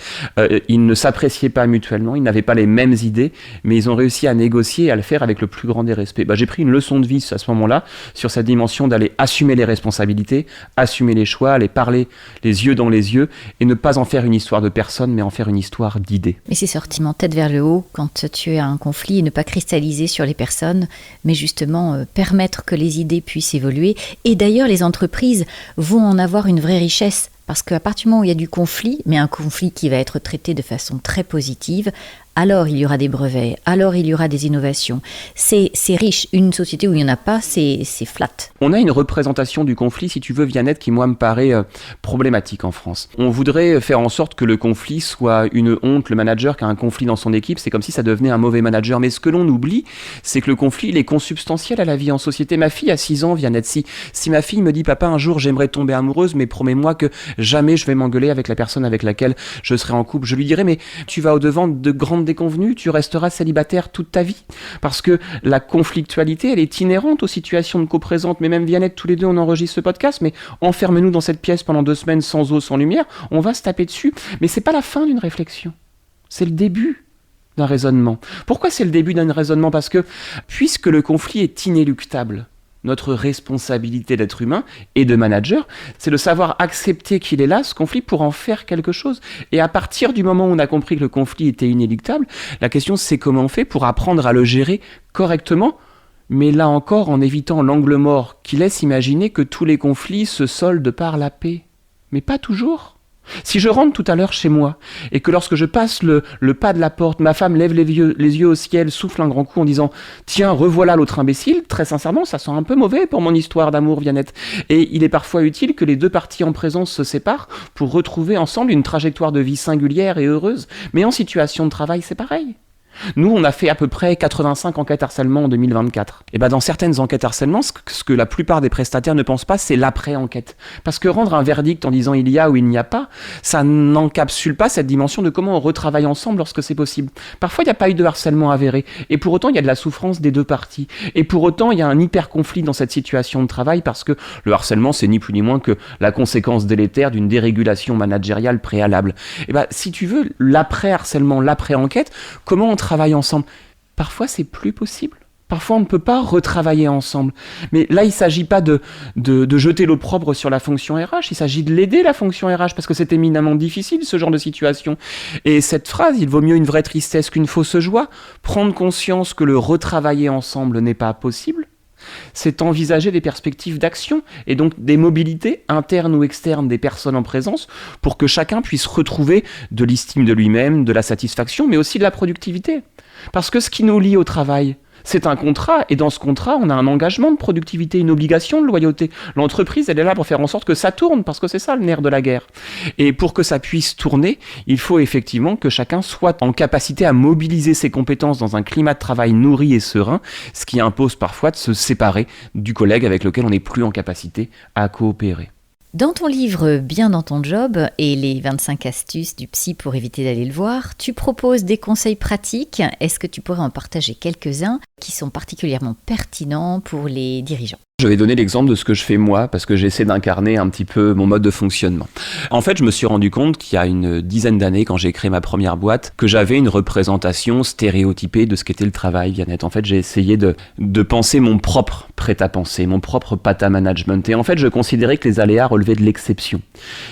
Ils ne s'appréciaient pas mutuellement, ils n'avaient pas les mêmes idées, mais ils ont réussi à négocier et à le faire avec le plus grand des respects. J'ai pris une leçon de vie à ce moment-là, sur cette dimension d'aller assumer les responsabilités, assumer les choix, aller parler les yeux dans les yeux, et ne pas en faire une histoire de personne, mais en faire une histoire d'idées. Mais c'est sortiment tête vers le haut quand tu as un conflit, et ne pas cristalliser sur les personnes, mais justement permettre que les idées puissent évoluer. Et d'ailleurs, les entreprises vont en avoir une vraie richesse. Parce qu'à partir du moment où il y a du conflit, mais un conflit qui va être traité de façon très positive, alors il y aura des brevets, alors il y aura des innovations. C'est riche. Une société où il n'y en a pas, c'est flat. On a une représentation du conflit, si tu veux, Vianney, qui moi me paraît problématique en France. On voudrait faire en sorte que le conflit soit une honte. Le manager qui a un conflit dans son équipe, c'est comme si ça devenait un mauvais manager. Mais ce que l'on oublie, c'est que le conflit, il est consubstantiel à la vie en société. Ma fille a 6 ans, Vianney, si ma fille me dit, papa, un jour j'aimerais tomber amoureuse, mais promets-moi que jamais je vais m'engueuler avec la personne avec laquelle je serai en couple, je lui dirai, mais tu vas au-devant de grandes déconvenues, tu resteras célibataire toute ta vie. Parce que la conflictualité, elle est inhérente aux situations de coprésente. Mais même Vianney, tous les deux, on enregistre ce podcast, mais enferme-nous dans cette pièce pendant 2 semaines sans eau, sans lumière, on va se taper dessus. Mais c'est pas la fin d'une réflexion. C'est le début d'un raisonnement. Pourquoi c'est le début d'un raisonnement ? Parce que, puisque le conflit est inéluctable, notre responsabilité d'être humain et de manager, c'est de savoir accepter qu'il est là, ce conflit, pour en faire quelque chose. Et à partir du moment où on a compris que le conflit était inéluctable, la question c'est comment on fait pour apprendre à le gérer correctement, mais là encore en évitant l'angle mort qui laisse imaginer que tous les conflits se soldent par la paix. Mais pas toujours. Si je rentre tout à l'heure chez moi, et que lorsque je passe le pas de la porte, ma femme lève les yeux au ciel, souffle un grand coup en disant « Tiens, revoilà l'autre imbécile », très sincèrement, ça sent un peu mauvais pour mon histoire d'amour, Vianette. Et il est parfois utile que les deux parties en présence se séparent pour retrouver ensemble une trajectoire de vie singulière et heureuse. Mais en situation de travail, c'est pareil. Nous, on a fait à peu près 85 enquêtes harcèlement en 2024. Et dans certaines enquêtes harcèlement, ce que la plupart des prestataires ne pensent pas, c'est l'après-enquête. Parce que rendre un verdict en disant il y a ou il n'y a pas, ça n'encapsule pas cette dimension de comment on retravaille ensemble lorsque c'est possible. Parfois, il n'y a pas eu de harcèlement avéré. Et pour autant, il y a de la souffrance des deux parties. Et pour autant, il y a un hyper-conflit dans cette situation de travail parce que le harcèlement, c'est ni plus ni moins que la conséquence délétère d'une dérégulation managériale préalable. Et si tu veux, l'après-harcèlement, l'après-enquête, comment on travaille ensemble. Parfois, c'est plus possible. Parfois, on ne peut pas retravailler ensemble. Mais là, il ne s'agit pas de jeter l'opprobre sur la fonction RH, il s'agit de l'aider, la fonction RH, parce que c'est éminemment difficile, ce genre de situation. Et cette phrase, il vaut mieux une vraie tristesse qu'une fausse joie. Prendre conscience que le retravailler ensemble n'est pas possible, c'est envisager des perspectives d'action et donc des mobilités internes ou externes des personnes en présence pour que chacun puisse retrouver de l'estime de lui-même, de la satisfaction, mais aussi de la productivité. Parce que ce qui nous lie au travail, c'est un contrat, et dans ce contrat, on a un engagement de productivité, une obligation de loyauté. L'entreprise, elle est là pour faire en sorte que ça tourne, parce que c'est ça le nerf de la guerre. Et pour que ça puisse tourner, il faut effectivement que chacun soit en capacité à mobiliser ses compétences dans un climat de travail nourri et serein, ce qui impose parfois de se séparer du collègue avec lequel on n'est plus en capacité à coopérer. Dans ton livre Bien dans ton job et les 25 astuces du psy pour éviter d'aller le voir, tu proposes des conseils pratiques. Est-ce que tu pourrais en partager quelques-uns qui sont particulièrement pertinents pour les dirigeants ? Je vais donner l'exemple de ce que je fais moi, parce que j'essaie d'incarner un petit peu mon mode de fonctionnement. En fait, je me suis rendu compte qu'il y a une dizaine d'années, quand j'ai créé ma première boîte, que j'avais une représentation stéréotypée de ce qu'était le travail, Vianette. En fait, j'ai essayé de penser mon propre prêt-à-penser, mon propre pata management. Et en fait, je considérais que les aléas relevaient de l'exception.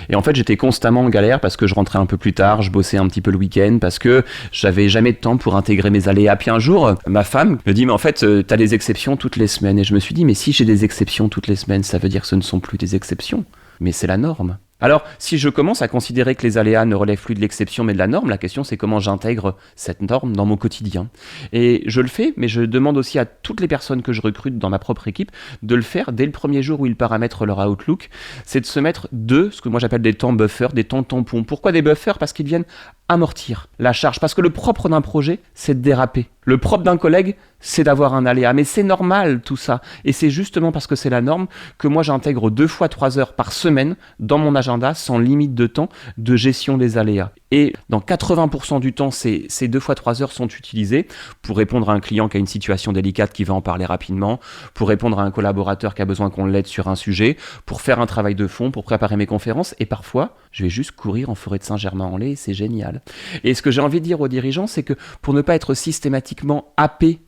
Et en fait, j'étais constamment en galère parce que je rentrais un peu plus tard, je bossais un petit peu le week-end, parce que j'avais jamais de temps pour intégrer mes aléas. Puis un jour, ma femme me dit, mais en fait, t'as des exceptions toutes les semaines. Et je me suis dit, mais si j'ai des exceptions toutes les semaines, ça veut dire que ce ne sont plus des exceptions, mais c'est la norme. Alors, si je commence à considérer que les aléas ne relèvent plus de l'exception mais de la norme, la question c'est comment j'intègre cette norme dans mon quotidien. Et je le fais, mais je demande aussi à toutes les personnes que je recrute dans ma propre équipe de le faire dès le premier jour où ils paramètrent leur Outlook, c'est de se mettre ce que moi j'appelle des temps buffers, des temps tampons. Pourquoi des buffers ? Parce qu'ils viennent amortir la charge, parce que le propre d'un projet, c'est de déraper. Le propre d'un collègue, c'est d'avoir un aléa. Mais c'est normal tout ça. Et c'est justement parce que c'est la norme que moi j'intègre 2 fois 3 heures par semaine dans mon agenda, sans limite de temps, de gestion des aléas. Et dans 80% du temps, ces 2 fois 3 heures sont utilisées pour répondre à un client qui a une situation délicate qui va en parler rapidement, pour répondre à un collaborateur qui a besoin qu'on l'aide sur un sujet, pour faire un travail de fond, pour préparer mes conférences. Et parfois, je vais juste courir en forêt de Saint-Germain-en-Laye, c'est génial. Et ce que j'ai envie de dire aux dirigeants, c'est que pour ne pas être systématiquement happé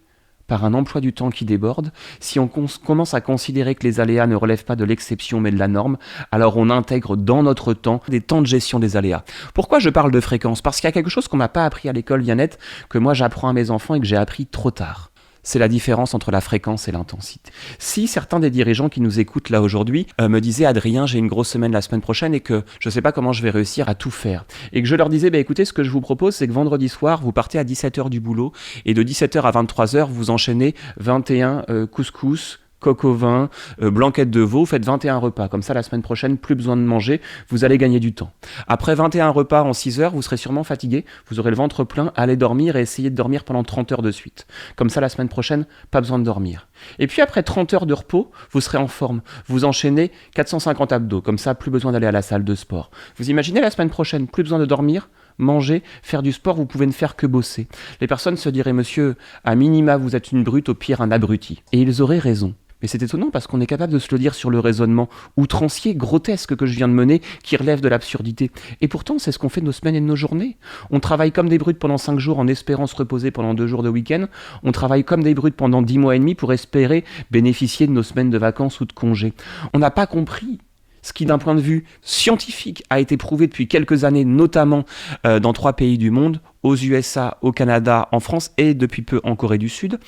par un emploi du temps qui déborde, si on commence à considérer que les aléas ne relèvent pas de l'exception mais de la norme, alors on intègre dans notre temps des temps de gestion des aléas. Pourquoi je parle de fréquence ? Parce qu'il y a quelque chose qu'on m'a pas appris à l'école, Vianette, que moi j'apprends à mes enfants et que j'ai appris trop tard. C'est la différence entre la fréquence et l'intensité. Si certains des dirigeants qui nous écoutent là aujourd'hui me disaient « Adrien, j'ai une grosse semaine la semaine prochaine et que je ne sais pas comment je vais réussir à tout faire », et que je leur disais « Écoutez, ce que je vous propose, c'est que vendredi soir, vous partez à 17h du boulot et de 17h à 23h, vous enchaînez 21 couscous, coq au vin, blanquette de veau, faites 21 repas. Comme ça, la semaine prochaine, plus besoin de manger, vous allez gagner du temps. Après 21 repas en 6 heures, vous serez sûrement fatigué, vous aurez le ventre plein, allez dormir et essayez de dormir pendant 30 heures de suite. Comme ça, la semaine prochaine, pas besoin de dormir. Et puis après 30 heures de repos, vous serez en forme. Vous enchaînez 450 abdos. Comme ça, plus besoin d'aller à la salle de sport. Vous imaginez la semaine prochaine, plus besoin de dormir, manger, faire du sport, vous pouvez ne faire que bosser. Les personnes se diraient « Monsieur, à minima, vous êtes une brute, au pire un abruti ». Et ils auraient raison. Mais c'est étonnant parce qu'on est capable de se le dire sur le raisonnement outrancier, grotesque que je viens de mener, qui relève de l'absurdité. Et pourtant, c'est ce qu'on fait de nos semaines et de nos journées. On travaille comme des brutes pendant 5 jours en espérant se reposer pendant 2 jours de week-end. On travaille comme des brutes pendant 10 mois et demi pour espérer bénéficier de nos semaines de vacances ou de congés. On n'a pas compris ce qui d'un point de vue scientifique a été prouvé depuis quelques années, notamment dans 3 pays du monde, aux USA, au Canada, en France et depuis peu en Corée du Sud.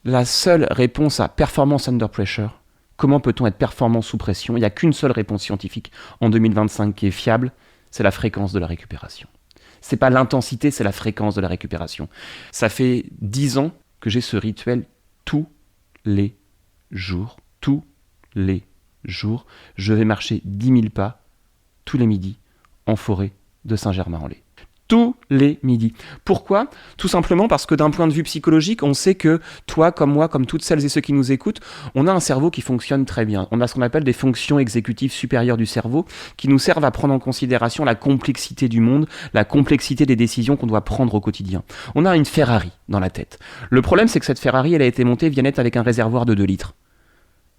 La seule réponse à performance under pressure, comment peut-on être performant sous pression? Il n'y a qu'une seule réponse scientifique en 2025 qui est fiable, c'est la fréquence de la récupération. C'est pas l'intensité, c'est la fréquence de la récupération. Ça fait 10 ans que j'ai ce rituel tous les jours. Tous les jours, je vais marcher 10 000 pas tous les midis en forêt de Saint-Germain-en-Laye. Tous les midis. Pourquoi ? Tout simplement parce que d'un point de vue psychologique, on sait que toi, comme moi, comme toutes celles et ceux qui nous écoutent, on a un cerveau qui fonctionne très bien. On a ce qu'on appelle des fonctions exécutives supérieures du cerveau qui nous servent à prendre en considération la complexité du monde, la complexité des décisions qu'on doit prendre au quotidien. On a une Ferrari dans la tête. Le problème, c'est que cette Ferrari, elle a été montée vignette avec un réservoir de 2 litres.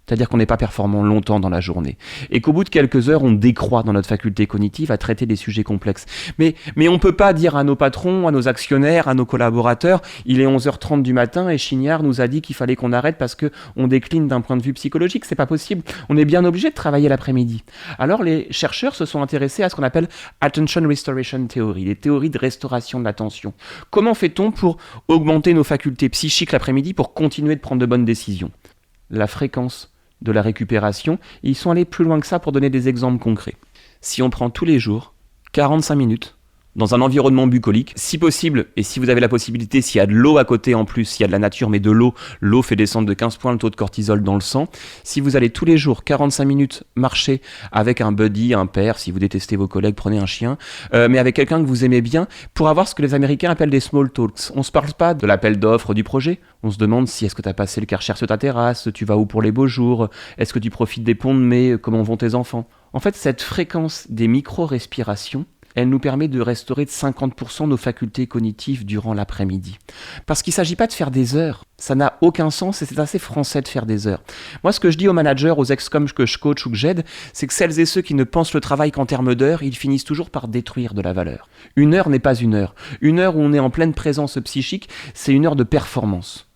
C'est-à-dire qu'on n'est pas performant longtemps dans la journée. Et qu'au bout de quelques heures, on décroît dans notre faculté cognitive à traiter des sujets complexes. Mais on ne peut pas dire à nos patrons, à nos actionnaires, à nos collaborateurs, il est 11h30 du matin et Chignard nous a dit qu'il fallait qu'on arrête parce qu'on décline d'un point de vue psychologique. C'est pas possible. On est bien obligé de travailler l'après-midi. Alors les chercheurs se sont intéressés à ce qu'on appelle Attention Restoration Theory, les théories de restauration de l'attention. Comment fait-on pour augmenter nos facultés psychiques l'après-midi pour continuer de prendre de bonnes décisions ? La fréquence de la récupération, et ils sont allés plus loin que ça pour donner des exemples concrets. Si on prend tous les jours 45 minutes dans un environnement bucolique, si possible, et si vous avez la possibilité, s'il y a de l'eau à côté en plus, s'il y a de la nature, mais de l'eau fait descendre de 15 points le taux de cortisol dans le sang. Si vous allez tous les jours 45 minutes marcher avec un buddy, un père, si vous détestez vos collègues, prenez un chien, mais avec quelqu'un que vous aimez bien, pour avoir ce que les Américains appellent des small talks. On se parle pas de l'appel d'offres du projet, on se demande si est-ce que tu as passé le Karcher sur ta terrasse, tu vas où pour les beaux jours, est-ce que tu profites des ponts de mai, comment vont tes enfants. En fait, cette fréquence des micro-respirations, elle nous permet de restaurer de 50% nos facultés cognitives durant l'après-midi. Parce qu'il ne s'agit pas de faire des heures. Ça n'a aucun sens et c'est assez français de faire des heures. Moi, ce que je dis aux managers, aux ex-coms que je coach ou que j'aide, c'est que celles et ceux qui ne pensent le travail qu'en termes d'heures, ils finissent toujours par détruire de la valeur. Une heure n'est pas une heure. Une heure où on est en pleine présence psychique, c'est une heure de performance.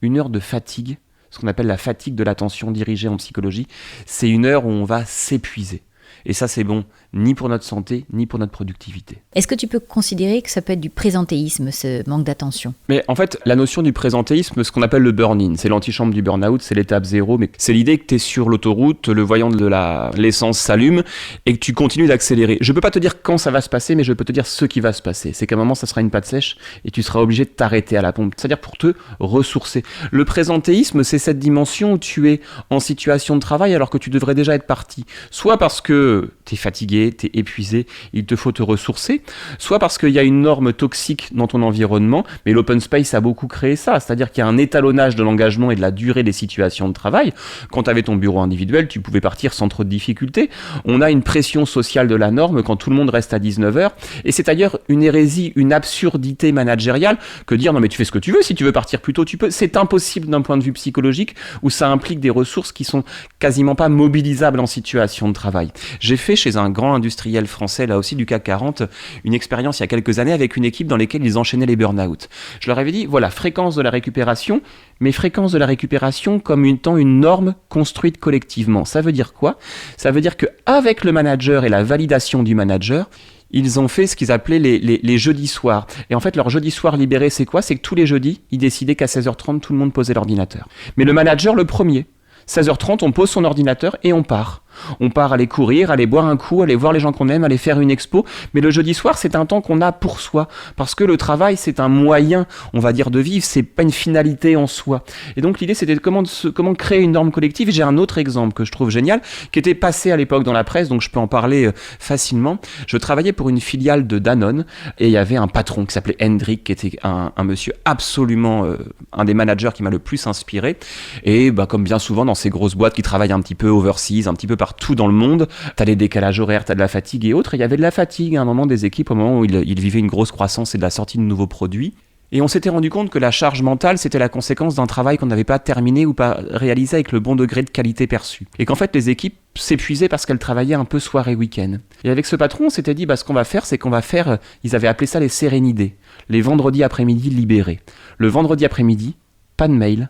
Une heure de fatigue, ce qu'on appelle la fatigue de l'attention dirigée en psychologie, c'est une heure où on va s'épuiser. Et ça, c'est bon, ni pour notre santé, ni pour notre productivité. Est-ce que tu peux considérer que ça peut être du présentéisme, ce manque d'attention ? Mais en fait, la notion du présentéisme, ce qu'on appelle le burn-in, c'est l'antichambre du burn-out, c'est l'étape 0, mais c'est l'idée que tu es sur l'autoroute, le voyant de l'essence s'allume et que tu continues d'accélérer. Je peux pas te dire quand ça va se passer, mais je peux te dire ce qui va se passer. C'est qu'à un moment, ça sera une patte sèche et tu seras obligé de t'arrêter à la pompe. C'est-à-dire pour te ressourcer. Le présentéisme, c'est cette dimension où tu es en situation de travail alors que tu devrais déjà être parti. Soit parce que tu es fatigué, tu es épuisé, il te faut te ressourcer, soit parce qu'il y a une norme toxique dans ton environnement, mais l'open space a beaucoup créé ça, c'est-à-dire qu'il y a un étalonnage de l'engagement et de la durée des situations de travail. Quand tu avais ton bureau individuel, tu pouvais partir sans trop de difficultés. On a une pression sociale de la norme quand tout le monde reste à 19h, et c'est d'ailleurs une hérésie, une absurdité managériale que dire non mais tu fais ce que tu veux, si tu veux partir plus tôt tu peux. C'est impossible d'un point de vue psychologique où ça implique des ressources qui sont quasiment pas mobilisables en situation de travail. J'ai fait chez un grand industriel français, là aussi du CAC 40, une expérience il y a quelques années avec une équipe dans laquelle ils enchaînaient les burn-out. Je leur avais dit, voilà, fréquence de la récupération, mais fréquence de la récupération comme étant une norme construite collectivement. Ça veut dire quoi ? Ça veut dire qu'avec le manager et la validation du manager, ils ont fait ce qu'ils appelaient les jeudis soirs. Et en fait, leur jeudi soir libéré, c'est quoi ? C'est que tous les jeudis, ils décidaient qu'à 16h30, tout le monde posait l'ordinateur. Mais le manager, le premier. 16h30, on pose son ordinateur et on part. On part aller courir, aller boire un coup, aller voir les gens qu'on aime, aller faire une expo. Mais le jeudi soir, c'est un temps qu'on a pour soi. Parce que le travail, c'est un moyen, on va dire, de vivre. C'est pas une finalité en soi. Et donc, l'idée, c'était comment créer une norme collective. J'ai un autre exemple que je trouve génial, qui était passé à l'époque dans la presse, donc je peux en parler facilement. Je travaillais pour une filiale de Danone et il y avait un patron qui s'appelait Hendrik, qui était un monsieur absolument, un des managers qui m'a le plus inspiré. Et comme bien souvent dans ces grosses boîtes qui travaillent un petit peu overseas, un petit peu partout dans le monde, t'as les décalages horaires, t'as de la fatigue et autres. Il y avait de la fatigue à un moment des équipes, au moment où ils vivaient une grosse croissance et de la sortie de nouveaux produits. Et on s'était rendu compte que la charge mentale, c'était la conséquence d'un travail qu'on n'avait pas terminé ou pas réalisé avec le bon degré de qualité perçu. Et qu'en fait, les équipes s'épuisaient parce qu'elles travaillaient un peu soir et week-end. Et avec ce patron, on s'était dit, ce qu'on va faire, c'est qu'on va faire, ils avaient appelé ça les sérénidés, les vendredis après-midi libérés. Le vendredi après-midi, pas de mail,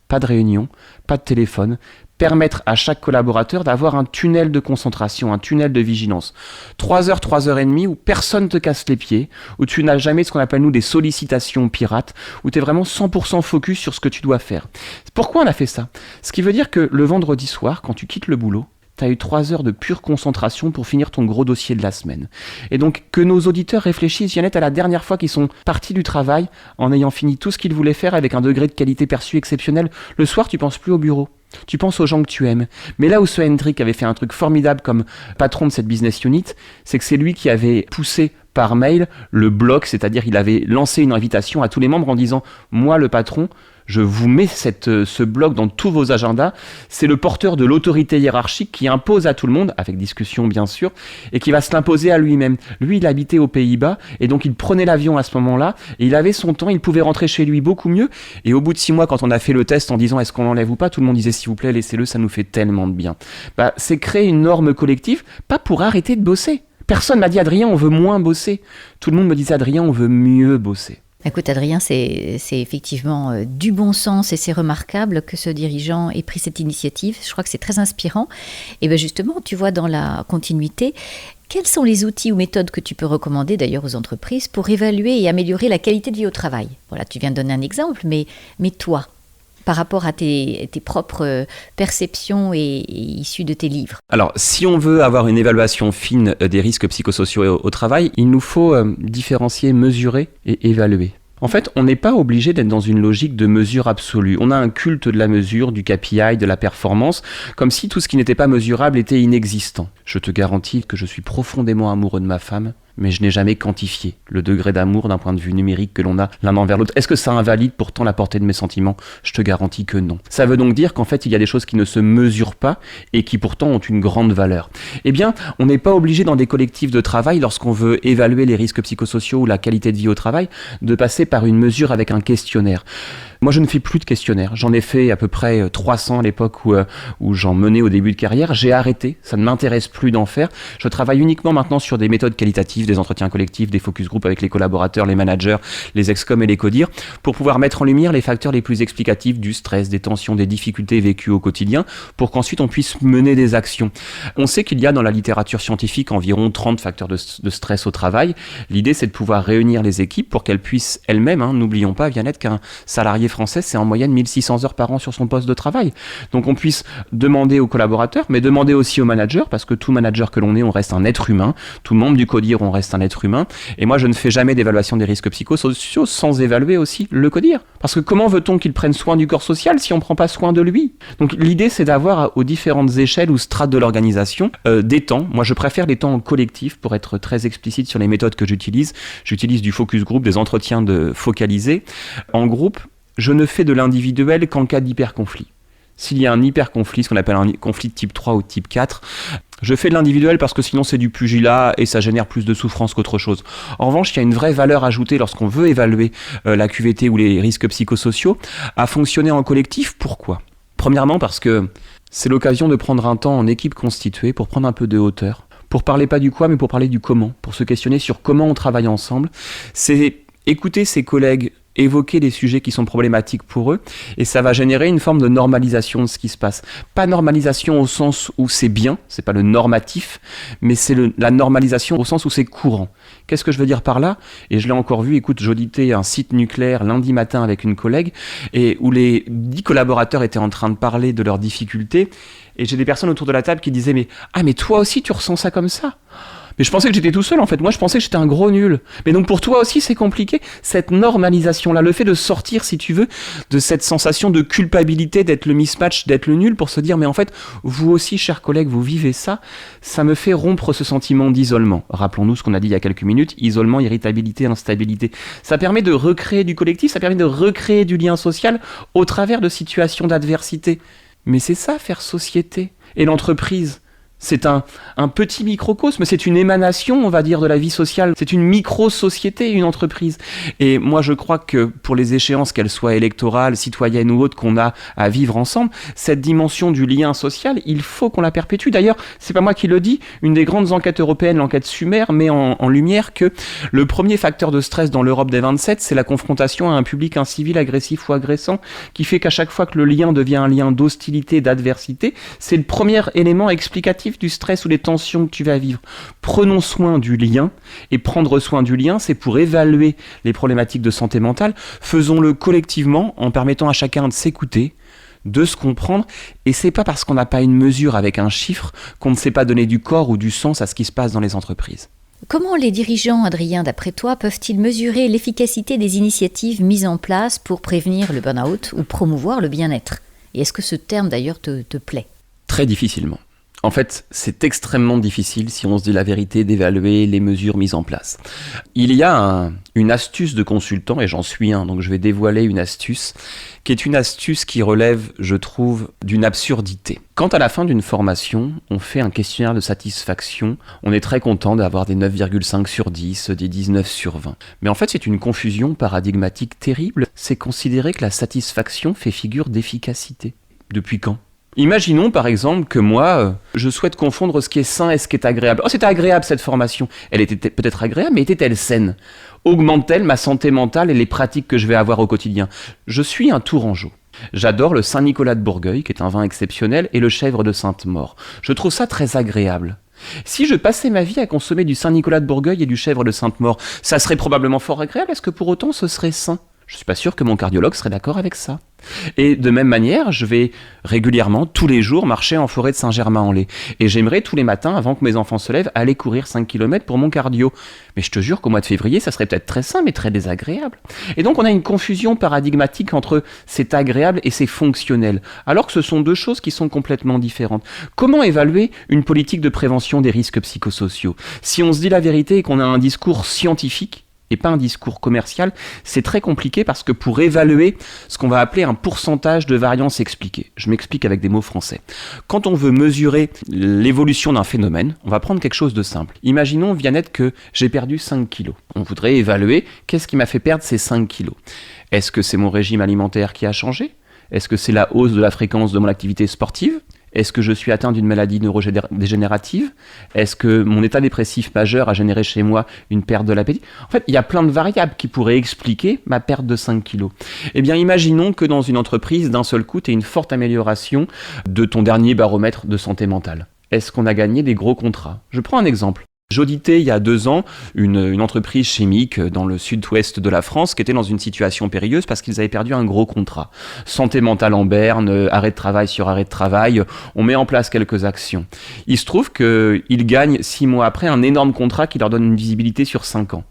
pas de réunion, pas de téléphone, permettre à chaque collaborateur d'avoir un tunnel de concentration, un tunnel de vigilance. 3 heures, 3 heures et demie où personne te casse les pieds, où tu n'as jamais ce qu'on appelle nous des sollicitations pirates, où tu es vraiment 100% focus sur ce que tu dois faire. Pourquoi on a fait ça ? Ce qui veut dire que le vendredi soir, quand tu quittes le boulot, tu as eu 3 heures de pure concentration pour finir ton gros dossier de la semaine. Et donc, que nos auditeurs réfléchissent, Jeannette, à la dernière fois qu'ils sont partis du travail en ayant fini tout ce qu'ils voulaient faire avec un degré de qualité perçu exceptionnel. Le soir, tu penses plus au bureau. Tu penses aux gens que tu aimes. Mais là où Sir Hendrik avait fait un truc formidable comme patron de cette business unit, c'est que c'est lui qui avait poussé par mail le bloc, c'est-à-dire il avait lancé une invitation à tous les membres en disant « Moi, le patron, je vous mets ce bloc dans tous vos agendas. C'est le porteur de l'autorité hiérarchique qui impose à tout le monde, avec discussion bien sûr, et qui va se l'imposer à lui-même. Lui, il habitait aux Pays-Bas, et donc il prenait l'avion à ce moment-là, et il avait son temps, il pouvait rentrer chez lui beaucoup mieux. Et au bout de 6 mois, quand on a fait le test en disant est-ce qu'on l'enlève ou pas, tout le monde disait s'il vous plaît, laissez-le, ça nous fait tellement de bien. C'est créer une norme collective, pas pour arrêter de bosser. Personne m'a dit Adrien, on veut moins bosser. Tout le monde me disait Adrien, on veut mieux bosser. Écoute Adrien, c'est effectivement du bon sens et c'est remarquable que ce dirigeant ait pris cette initiative. Je crois que c'est très inspirant. Et bien justement, tu vois, dans la continuité, quels sont les outils ou méthodes que tu peux recommander d'ailleurs aux entreprises pour évaluer et améliorer la qualité de vie au travail ? Voilà, tu viens de donner un exemple, mais toi, par rapport à tes propres perceptions et issues de tes livres. Alors, si on veut avoir une évaluation fine des risques psychosociaux au travail, il nous faut différencier, mesurer et évaluer. En fait, on n'est pas obligé d'être dans une logique de mesure absolue. On a un culte de la mesure, du KPI, de la performance, comme si tout ce qui n'était pas mesurable était inexistant. Je te garantis que je suis profondément amoureux de ma femme, mais je n'ai jamais quantifié le degré d'amour d'un point de vue numérique que l'on a l'un envers l'autre. Est-ce que ça invalide pourtant la portée de mes sentiments ? Je te garantis que non. Ça veut donc dire qu'en fait, il y a des choses qui ne se mesurent pas et qui pourtant ont une grande valeur. Eh bien, on n'est pas obligé dans des collectifs de travail, lorsqu'on veut évaluer les risques psychosociaux ou la qualité de vie au travail, de passer par une mesure avec un questionnaire. Moi, je ne fais plus de questionnaires. J'en ai fait à peu près 300 à l'époque où j'en menais au début de carrière. J'ai arrêté. Ça ne m'intéresse plus d'en faire. Je travaille uniquement maintenant sur des méthodes qualitatives, des entretiens collectifs, des focus group avec les collaborateurs, les managers, les excoms et les codires, pour pouvoir mettre en lumière les facteurs les plus explicatifs du stress, des tensions, des difficultés vécues au quotidien, pour qu'ensuite on puisse mener des actions. On sait qu'il y a dans la littérature scientifique environ 30 facteurs de stress au travail. L'idée, c'est de pouvoir réunir les équipes pour qu'elles puissent elles-mêmes, n'oublions pas, Viannette, qu'un salarié français, c'est en moyenne 1600 heures par an sur son poste de travail. Donc on puisse demander aux collaborateurs, mais demander aussi aux managers, parce que tout manager que l'on est, on reste un être humain. Tout membre du CODIR, on reste un être humain. Et moi, je ne fais jamais d'évaluation des risques psychosociaux sans évaluer aussi le CODIR. Parce que comment veut-on qu'il prenne soin du corps social si on ne prend pas soin de lui ? Donc l'idée, c'est d'avoir aux différentes échelles ou strates de l'organisation des temps. Moi, je préfère les temps en collectif pour être très explicite sur les méthodes que j'utilise. J'utilise du focus group, des entretiens focalisés. En groupe, je ne fais de l'individuel qu'en cas d'hyper-conflit. S'il y a un hyper-conflit, ce qu'on appelle un conflit de type 3 ou de type 4, je fais de l'individuel parce que sinon c'est du pugilat et ça génère plus de souffrance qu'autre chose. En revanche, il y a une vraie valeur ajoutée lorsqu'on veut évaluer la QVT ou les risques psychosociaux à fonctionner en collectif. Pourquoi ? Premièrement parce que c'est l'occasion de prendre un temps en équipe constituée pour prendre un peu de hauteur, pour parler pas du quoi mais pour parler du comment, pour se questionner sur comment on travaille ensemble. C'est écouter ses collègues évoquer des sujets qui sont problématiques pour eux, et ça va générer une forme de normalisation de ce qui se passe. Pas normalisation au sens où c'est bien, c'est pas le normatif, mais c'est la normalisation au sens où c'est courant. Qu'est-ce que je veux dire par là ? Et je l'ai encore vu, écoute, j'auditais un site nucléaire lundi matin avec une collègue, et où les 10 collaborateurs étaient en train de parler de leurs difficultés, et j'ai des personnes autour de la table qui disaient « mais toi aussi tu ressens ça comme ça ?» Mais je pensais que j'étais tout seul en fait, moi je pensais que j'étais un gros nul. Mais donc pour toi aussi c'est compliqué, cette normalisation-là, le fait de sortir si tu veux de cette sensation de culpabilité d'être le mismatch, d'être le nul, pour se dire mais en fait vous aussi chers collègues vous vivez ça, ça me fait rompre ce sentiment d'isolement. Rappelons-nous ce qu'on a dit il y a quelques minutes, isolement, irritabilité, instabilité. Ça permet de recréer du collectif, ça permet de recréer du lien social au travers de situations d'adversité. Mais c'est ça faire société. Et l'entreprise, C'est un petit microcosme, c'est une émanation, on va dire, de la vie sociale. C'est une micro-société, une entreprise. Et moi, je crois que pour les échéances, qu'elles soient électorales, citoyennes ou autres, qu'on a à vivre ensemble, cette dimension du lien social, il faut qu'on la perpétue. D'ailleurs, c'est pas moi qui le dis, une des grandes enquêtes européennes, l'enquête Sumer, met en lumière que le premier facteur de stress dans l'Europe des 27, c'est la confrontation à un public incivil, agressif ou agressant, qui fait qu'à chaque fois que le lien devient un lien d'hostilité, d'adversité, c'est le premier élément explicatif du stress ou des tensions que tu vas vivre. Prenons soin du lien, et prendre soin du lien, c'est pour évaluer les problématiques de santé mentale. Faisons-le collectivement en permettant à chacun de s'écouter, de se comprendre, et c'est pas parce qu'on n'a pas une mesure avec un chiffre qu'on ne sait pas donner du corps ou du sens à ce qui se passe dans les entreprises. Comment les dirigeants, Adrien, d'après toi, peuvent-ils mesurer l'efficacité des initiatives mises en place pour prévenir le burn-out ou promouvoir le bien-être ? Et est-ce que ce terme d'ailleurs te plaît ? Très difficilement. En fait, c'est extrêmement difficile, si on se dit la vérité, d'évaluer les mesures mises en place. Il y a une astuce de consultant, et j'en suis un, donc je vais dévoiler une astuce, qui est une astuce qui relève, je trouve, d'une absurdité. Quand à la fin d'une formation, on fait un questionnaire de satisfaction, on est très content d'avoir des 9,5 sur 10, des 19 sur 20. Mais en fait, c'est une confusion paradigmatique terrible. C'est considérer que la satisfaction fait figure d'efficacité. Depuis quand ? Imaginons par exemple que moi, je souhaite confondre ce qui est sain et ce qui est agréable. Oh, c'était agréable cette formation. Elle était peut-être agréable, mais était-elle saine ? Augmente-t-elle ma santé mentale et les pratiques que je vais avoir au quotidien ? Je suis un Tourangeau. J'adore le Saint-Nicolas de Bourgueil, qui est un vin exceptionnel, et le chèvre de Sainte-Maure. Je trouve ça très agréable. Si je passais ma vie à consommer du Saint-Nicolas de Bourgueil et du chèvre de Sainte-Maure, ça serait probablement fort agréable. Est-ce que pour autant ce serait sain ? Je ne suis pas sûr que mon cardiologue serait d'accord avec ça. Et de même manière, je vais régulièrement, tous les jours, marcher en forêt de Saint-Germain-en-Laye. Et j'aimerais tous les matins, avant que mes enfants se lèvent, aller courir 5 km pour mon cardio. Mais je te jure qu'au mois de février, ça serait peut-être très sain, mais très désagréable. Et donc on a une confusion paradigmatique entre c'est agréable et c'est fonctionnel, alors que ce sont deux choses qui sont complètement différentes. Comment évaluer une politique de prévention des risques psychosociaux ? Si on se dit la vérité et qu'on a un discours scientifique, et pas un discours commercial, c'est très compliqué parce que pour évaluer ce qu'on va appeler un pourcentage de variance expliquée, je m'explique avec des mots français. Quand on veut mesurer l'évolution d'un phénomène, on va prendre quelque chose de simple. Imaginons, Vianette, que j'ai perdu 5 kilos. On voudrait évaluer qu'est-ce qui m'a fait perdre ces 5 kilos. Est-ce que c'est mon régime alimentaire qui a changé ? Est-ce que c'est la hausse de la fréquence de mon activité sportive ? Est-ce que je suis atteint d'une maladie neurodégénérative ? Est-ce que mon état dépressif majeur a généré chez moi une perte de l'appétit ? En fait, il y a plein de variables qui pourraient expliquer ma perte de 5 kilos. Eh bien, imaginons que dans une entreprise, d'un seul coup, tu aies une forte amélioration de ton dernier baromètre de santé mentale. Est-ce qu'on a gagné des gros contrats ? Je prends un exemple. J'auditais il y a 2 ans une entreprise chimique dans le sud-ouest de la France qui était dans une situation périlleuse parce qu'ils avaient perdu un gros contrat. Santé mentale en berne, arrêt de travail sur arrêt de travail, on met en place quelques actions. Il se trouve qu'ils gagnent 6 mois après un énorme contrat qui leur donne une visibilité sur 5 ans.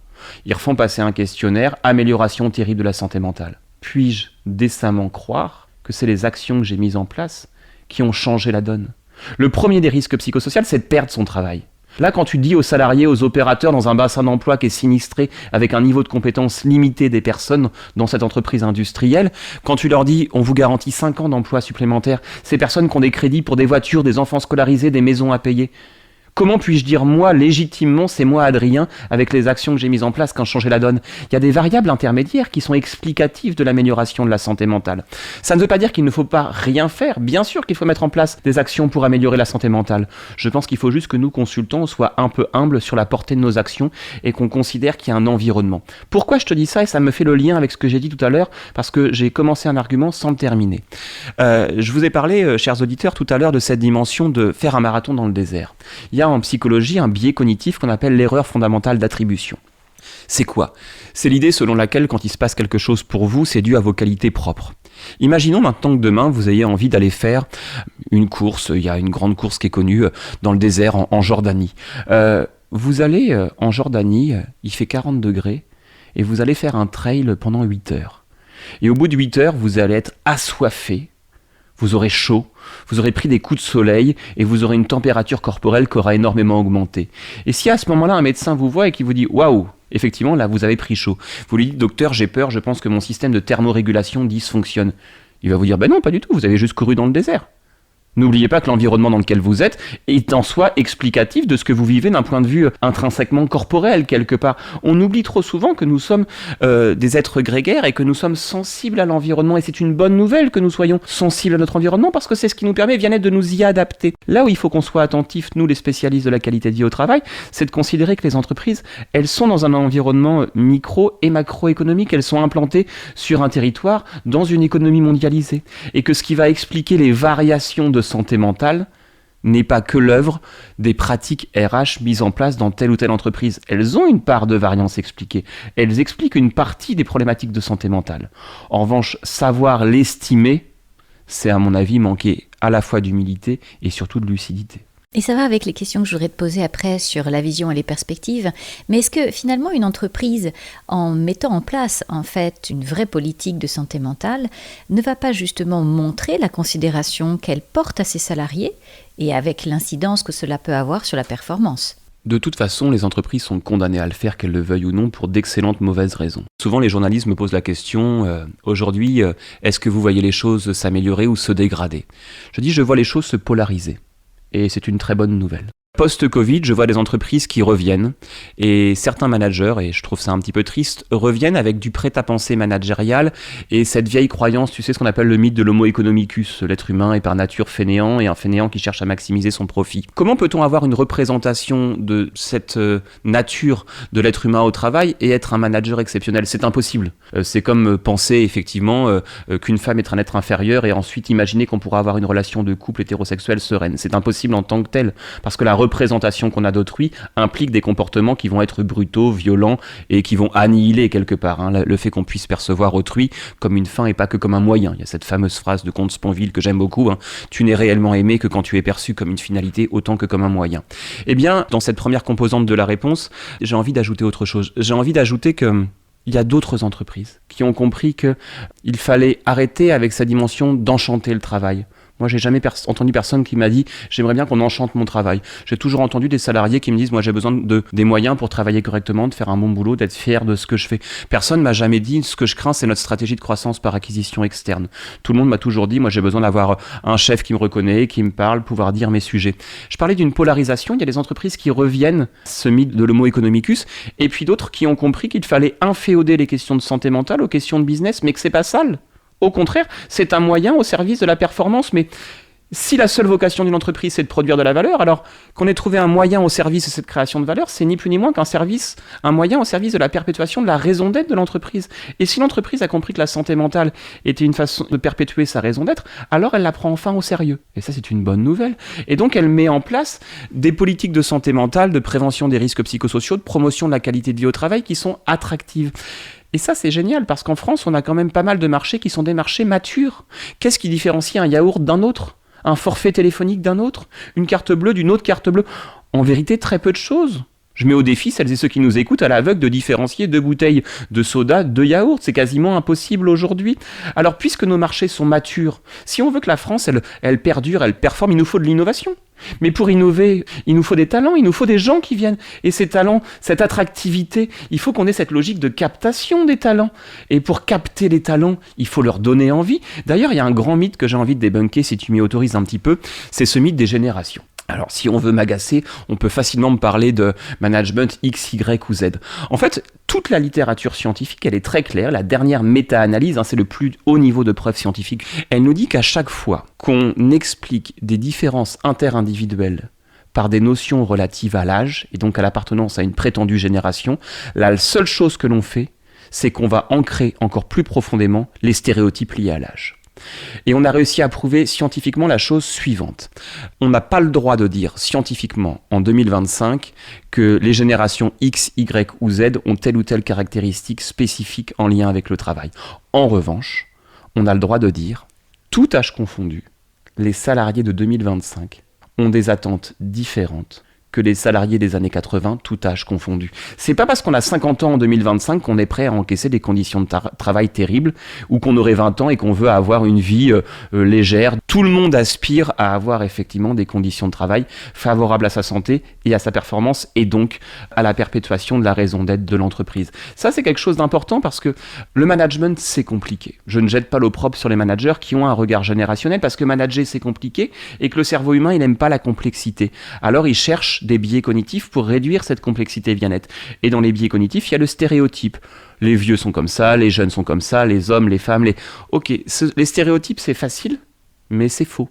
Ils refont passer un questionnaire, amélioration terrible de la santé mentale. Puis-je décemment croire que c'est les actions que j'ai mises en place qui ont changé la donne ? Le premier des risques psychosociaux, c'est de perdre son travail. Là, quand tu dis aux salariés, aux opérateurs dans un bassin d'emploi qui est sinistré avec un niveau de compétence limité des personnes dans cette entreprise industrielle, quand tu leur dis on vous garantit 5 ans d'emploi supplémentaires, ces personnes qui ont des crédits pour des voitures, des enfants scolarisés, des maisons à payer, comment puis-je dire moi, légitimement, c'est moi Adrien, avec les actions que j'ai mises en place qui ont changé la donne ? Il y a des variables intermédiaires qui sont explicatives de l'amélioration de la santé mentale. Ça ne veut pas dire qu'il ne faut pas rien faire. Bien sûr qu'il faut mettre en place des actions pour améliorer la santé mentale. Je pense qu'il faut juste que nous, consultants, soient un peu humbles sur la portée de nos actions et qu'on considère qu'il y a un environnement. Pourquoi je te dis ça ? Et ça me fait le lien avec ce que j'ai dit tout à l'heure, parce que j'ai commencé un argument sans le terminer. Je vous ai parlé, chers auditeurs, tout à l'heure de cette dimension de faire un marathon dans le désert. Il y a en psychologie un biais cognitif qu'on appelle l'erreur fondamentale d'attribution. C'est quoi ? C'est l'idée selon laquelle quand il se passe quelque chose pour vous, c'est dû à vos qualités propres. Imaginons maintenant que demain, vous ayez envie d'aller faire une course, il y a une grande course qui est connue dans le désert en Jordanie. Vous allez en Jordanie, il fait 40 degrés, et vous allez faire un trail pendant 8 heures. Et au bout de 8 heures, vous allez être assoiffé, vous aurez chaud, vous aurez pris des coups de soleil et vous aurez une température corporelle qui aura énormément augmenté. Et si à ce moment-là, un médecin vous voit et qui vous dit « Waouh, effectivement, là, vous avez pris chaud », vous lui dites « Docteur, j'ai peur, je pense que mon système de thermorégulation dysfonctionne ». Il va vous dire « Ben non, pas du tout, vous avez juste couru dans le désert ». N'oubliez pas que l'environnement dans lequel vous êtes est en soi explicatif de ce que vous vivez d'un point de vue intrinsèquement corporel quelque part. On oublie trop souvent que nous sommes des êtres grégaires et que nous sommes sensibles à l'environnement, et c'est une bonne nouvelle que nous soyons sensibles à notre environnement parce que c'est ce qui nous permet bien être de nous y adapter. Là où il faut qu'on soit attentif, nous les spécialistes de la qualité de vie au travail, c'est de considérer que les entreprises, elles sont dans un environnement micro et macroéconomique, elles sont implantées sur un territoire dans une économie mondialisée, et que ce qui va expliquer les variations de santé mentale n'est pas que l'œuvre des pratiques RH mises en place dans telle ou telle entreprise. Elles ont une part de variance expliquée. Elles expliquent une partie des problématiques de santé mentale. En revanche, savoir l'estimer, c'est à mon avis manquer à la fois d'humilité et surtout de lucidité. Et ça va avec les questions que je voudrais te poser après sur la vision et les perspectives. Mais est-ce que finalement une entreprise, en mettant en place en fait une vraie politique de santé mentale, ne va pas justement montrer la considération qu'elle porte à ses salariés et avec l'incidence que cela peut avoir sur la performance ? De toute façon, les entreprises sont condamnées à le faire, qu'elles le veuillent ou non, pour d'excellentes mauvaises raisons. Souvent, les journalistes me posent la question, aujourd'hui, est-ce que vous voyez les choses s'améliorer ou se dégrader ? Je dis, je vois les choses se polariser. Et c'est une très bonne nouvelle. Post-Covid, je vois des entreprises qui reviennent, et certains managers, et je trouve ça un petit peu triste, reviennent avec du prêt-à-penser managérial et cette vieille croyance, tu sais, ce qu'on appelle le mythe de l'homo economicus, l'être humain est par nature fainéant et un fainéant qui cherche à maximiser son profit. Comment peut-on avoir une représentation de cette nature de l'être humain au travail et être un manager exceptionnel ? C'est impossible. C'est comme penser effectivement qu'une femme est un être inférieur et ensuite imaginer qu'on pourra avoir une relation de couple hétérosexuel sereine. C'est impossible en tant que tel, parce que la représentation qu'on a d'autrui implique des comportements qui vont être brutaux, violents et qui vont annihiler quelque part le fait qu'on puisse percevoir autrui comme une fin et pas que comme un moyen. Il y a cette fameuse phrase de Comte Sponville que j'aime beaucoup, tu n'es réellement aimé que quand tu es perçu comme une finalité autant que comme un moyen. Eh bien, dans cette première composante de la réponse, j'ai envie d'ajouter autre chose. J'ai envie d'ajouter que il y a d'autres entreprises qui ont compris qu'il fallait arrêter avec sa dimension d'enchanter le travail. Moi, j'ai jamais entendu personne qui m'a dit « j'aimerais bien qu'on enchante mon travail ». J'ai toujours entendu des salariés qui me disent « moi, j'ai besoin des moyens pour travailler correctement, de faire un bon boulot, d'être fier de ce que je fais ». Personne m'a jamais dit « ce que je crains, c'est notre stratégie de croissance par acquisition externe ». Tout le monde m'a toujours dit « moi, j'ai besoin d'avoir un chef qui me reconnaît, qui me parle, pouvoir dire mes sujets ». Je parlais d'une polarisation, il y a des entreprises qui reviennent ce mythe de l'homo economicus, et puis d'autres qui ont compris qu'il fallait inféoder les questions de santé mentale aux questions de business, mais que c'est pas sale. Au contraire, c'est un moyen au service de la performance, mais si la seule vocation d'une entreprise c'est de produire de la valeur, alors qu'on ait trouvé un moyen au service de cette création de valeur, c'est ni plus ni moins un moyen au service de la perpétuation de la raison d'être de l'entreprise. Et si l'entreprise a compris que la santé mentale était une façon de perpétuer sa raison d'être, alors elle la prend enfin au sérieux. Et ça, c'est une bonne nouvelle. Et donc, elle met en place des politiques de santé mentale, de prévention des risques psychosociaux, de promotion de la qualité de vie au travail qui sont attractives. Et ça, c'est génial, parce qu'en France, on a quand même pas mal de marchés qui sont des marchés matures. Qu'est-ce qui différencie un yaourt d'un autre ? Un forfait téléphonique d'un autre ? Une carte bleue d'une autre carte bleue ? En vérité, très peu de choses. Je mets au défi celles et ceux qui nous écoutent à l'aveugle de différencier 2 bouteilles de soda, 2 yaourts. C'est quasiment impossible aujourd'hui. Alors, puisque nos marchés sont matures, si on veut que la France, elle perdure, elle performe, il nous faut de l'innovation. Mais pour innover, il nous faut des talents, il nous faut des gens qui viennent. Et ces talents, cette attractivité, il faut qu'on ait cette logique de captation des talents. Et pour capter les talents, il faut leur donner envie. D'ailleurs, il y a un grand mythe que j'ai envie de débunker, si tu m'y autorises un petit peu, c'est ce mythe des générations. Alors, si on veut m'agacer, on peut facilement me parler de management X, Y ou Z. En fait, toute la littérature scientifique, elle est très claire. La dernière méta-analyse, c'est le plus haut niveau de preuve scientifique. Elle nous dit qu'à chaque fois qu'on explique des différences interindividuelles par des notions relatives à l'âge, et donc à l'appartenance à une prétendue génération, la seule chose que l'on fait, c'est qu'on va ancrer encore plus profondément les stéréotypes liés à l'âge. Et on a réussi à prouver scientifiquement la chose suivante. On n'a pas le droit de dire scientifiquement en 2025 que les générations X, Y ou Z ont telle ou telle caractéristique spécifique en lien avec le travail. En revanche, on a le droit de dire, tout âge confondu, les salariés de 2025 ont des attentes différentes que les salariés des années 80, tout âge confondu. C'est pas parce qu'on a 50 ans en 2025 qu'on est prêt à encaisser des conditions de travail terribles, ou qu'on aurait 20 ans et qu'on veut avoir une vie légère. Tout le monde aspire à avoir effectivement des conditions de travail favorables à sa santé et à sa performance et donc à la perpétuation de la raison d'être de l'entreprise. Ça, c'est quelque chose d'important parce que le management, c'est compliqué. Je ne jette pas l'opprobre sur les managers qui ont un regard générationnel parce que manager, c'est compliqué et que le cerveau humain, il n'aime pas la complexité. Alors, il cherche des biais cognitifs pour réduire cette complexité bien-être. Et dans les biais cognitifs, il y a le stéréotype. Les vieux sont comme ça, les jeunes sont comme ça, les hommes, les femmes, les stéréotypes, c'est facile. Mais c'est faux.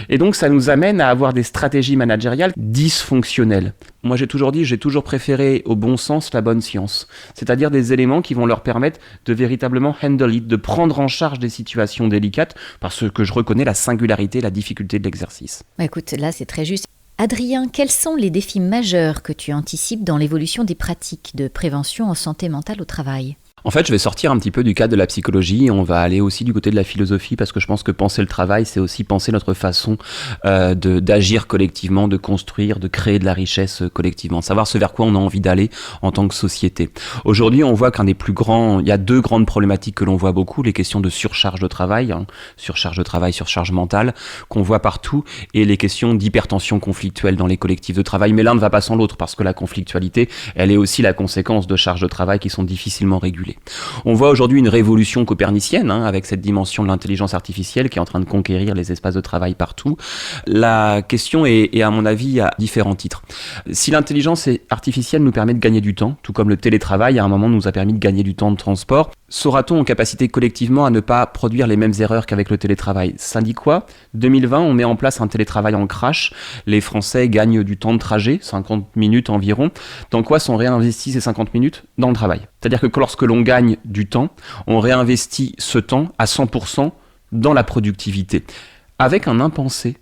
Et donc ça nous amène à avoir des stratégies managériales dysfonctionnelles. Moi j'ai toujours préféré au bon sens la bonne science. C'est-à-dire des éléments qui vont leur permettre de véritablement handle it, de prendre en charge des situations délicates, parce que je reconnais la singularité, la difficulté de l'exercice. Écoute, là c'est très juste. Adrien, quels sont les défis majeurs que tu anticipes dans l'évolution des pratiques de prévention en santé mentale au travail ? En fait, je vais sortir un petit peu du cadre de la psychologie et on va aller aussi du côté de la philosophie parce que je pense que penser le travail, c'est aussi penser notre façon d'agir collectivement, de construire, de créer de la richesse collectivement, savoir ce vers quoi on a envie d'aller en tant que société. Aujourd'hui, on voit il y a deux grandes problématiques que l'on voit beaucoup, les questions de surcharge de travail, surcharge mentale, qu'on voit partout, et les questions d'hypertension conflictuelle dans les collectifs de travail. Mais l'un ne va pas sans l'autre parce que la conflictualité, elle est aussi la conséquence de charges de travail qui sont difficilement régulées. On voit aujourd'hui une révolution copernicienne avec cette dimension de l'intelligence artificielle qui est en train de conquérir les espaces de travail partout. La question est à mon avis à différents titres. Si l'intelligence artificielle nous permet de gagner du temps, tout comme le télétravail à un moment nous a permis de gagner du temps de transport, sera-t-on en capacité collectivement à ne pas produire les mêmes erreurs qu'avec le télétravail ? Ça dit quoi ? 2020, on met en place un télétravail en crash. Les Français gagnent du temps de trajet, 50 minutes environ. Dans quoi sont réinvestis ces 50 minutes ? Dans le travail. C'est-à-dire que lorsque l'on gagne du temps, on réinvestit ce temps à 100% dans la productivité, avec un impensé.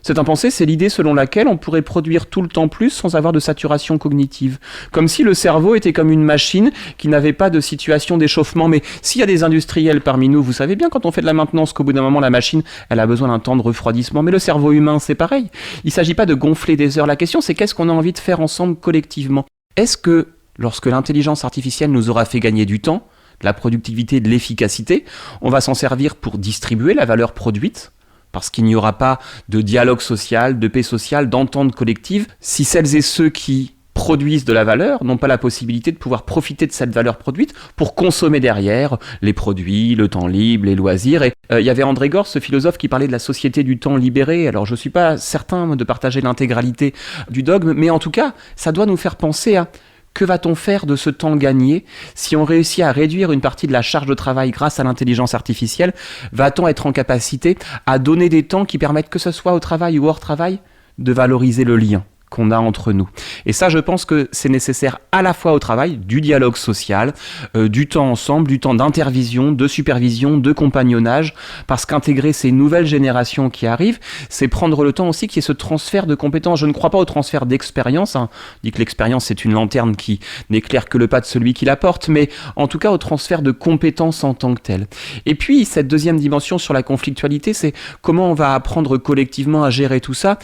Cet impensé, c'est l'idée selon laquelle on pourrait produire tout le temps plus sans avoir de saturation cognitive. Comme si le cerveau était comme une machine qui n'avait pas de situation d'échauffement. Mais s'il y a des industriels parmi nous, vous savez bien quand on fait de la maintenance qu'au bout d'un moment, la machine, elle a besoin d'un temps de refroidissement. Mais le cerveau humain, c'est pareil. Il ne s'agit pas de gonfler des heures. La question, c'est qu'est-ce qu'on a envie de faire ensemble collectivement ? Est-ce que lorsque l'intelligence artificielle nous aura fait gagner du temps, de la productivité, de l'efficacité, on va s'en servir pour distribuer la valeur produite ? Parce qu'il n'y aura pas de dialogue social, de paix sociale, d'entente collective, si celles et ceux qui produisent de la valeur n'ont pas la possibilité de pouvoir profiter de cette valeur produite pour consommer derrière les produits, le temps libre, les loisirs. Et il y avait André Gorz, ce philosophe, qui parlait de la société du temps libéré. Alors je ne suis pas certain de partager l'intégralité du dogme, mais en tout cas, ça doit nous faire penser à que va-t-on faire de ce temps gagné si on réussit à réduire une partie de la charge de travail grâce à l'intelligence artificielle ? Va-t-on être en capacité à donner des temps qui permettent, que ce soit au travail ou hors travail, de valoriser le lien qu'on a entre nous. Et ça, je pense que c'est nécessaire à la fois au travail, du dialogue social, du temps ensemble, du temps d'intervision, de supervision, de compagnonnage, parce qu'intégrer ces nouvelles générations qui arrivent, c'est prendre le temps aussi qu'il y ait ce transfert de compétences. Je ne crois pas au transfert d'expérience. On dit que l'expérience, c'est une lanterne qui n'éclaire que le pas de celui qui la porte, mais en tout cas au transfert de compétences en tant que telles. Et puis, cette deuxième dimension sur la conflictualité, c'est comment on va apprendre collectivement à gérer tout ça.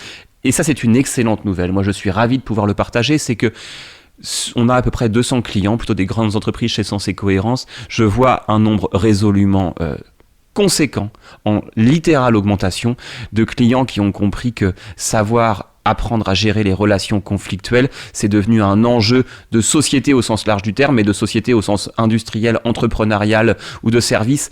Et ça, c'est une excellente nouvelle. Moi, je suis ravi de pouvoir le partager. C'est que on a à peu près 200 clients, plutôt des grandes entreprises chez Sens et Cohérence. Je vois un nombre résolument conséquent, en littérale augmentation, de clients qui ont compris que savoir apprendre à gérer les relations conflictuelles, c'est devenu un enjeu de société au sens large du terme, mais de société au sens industriel, entrepreneurial ou de service,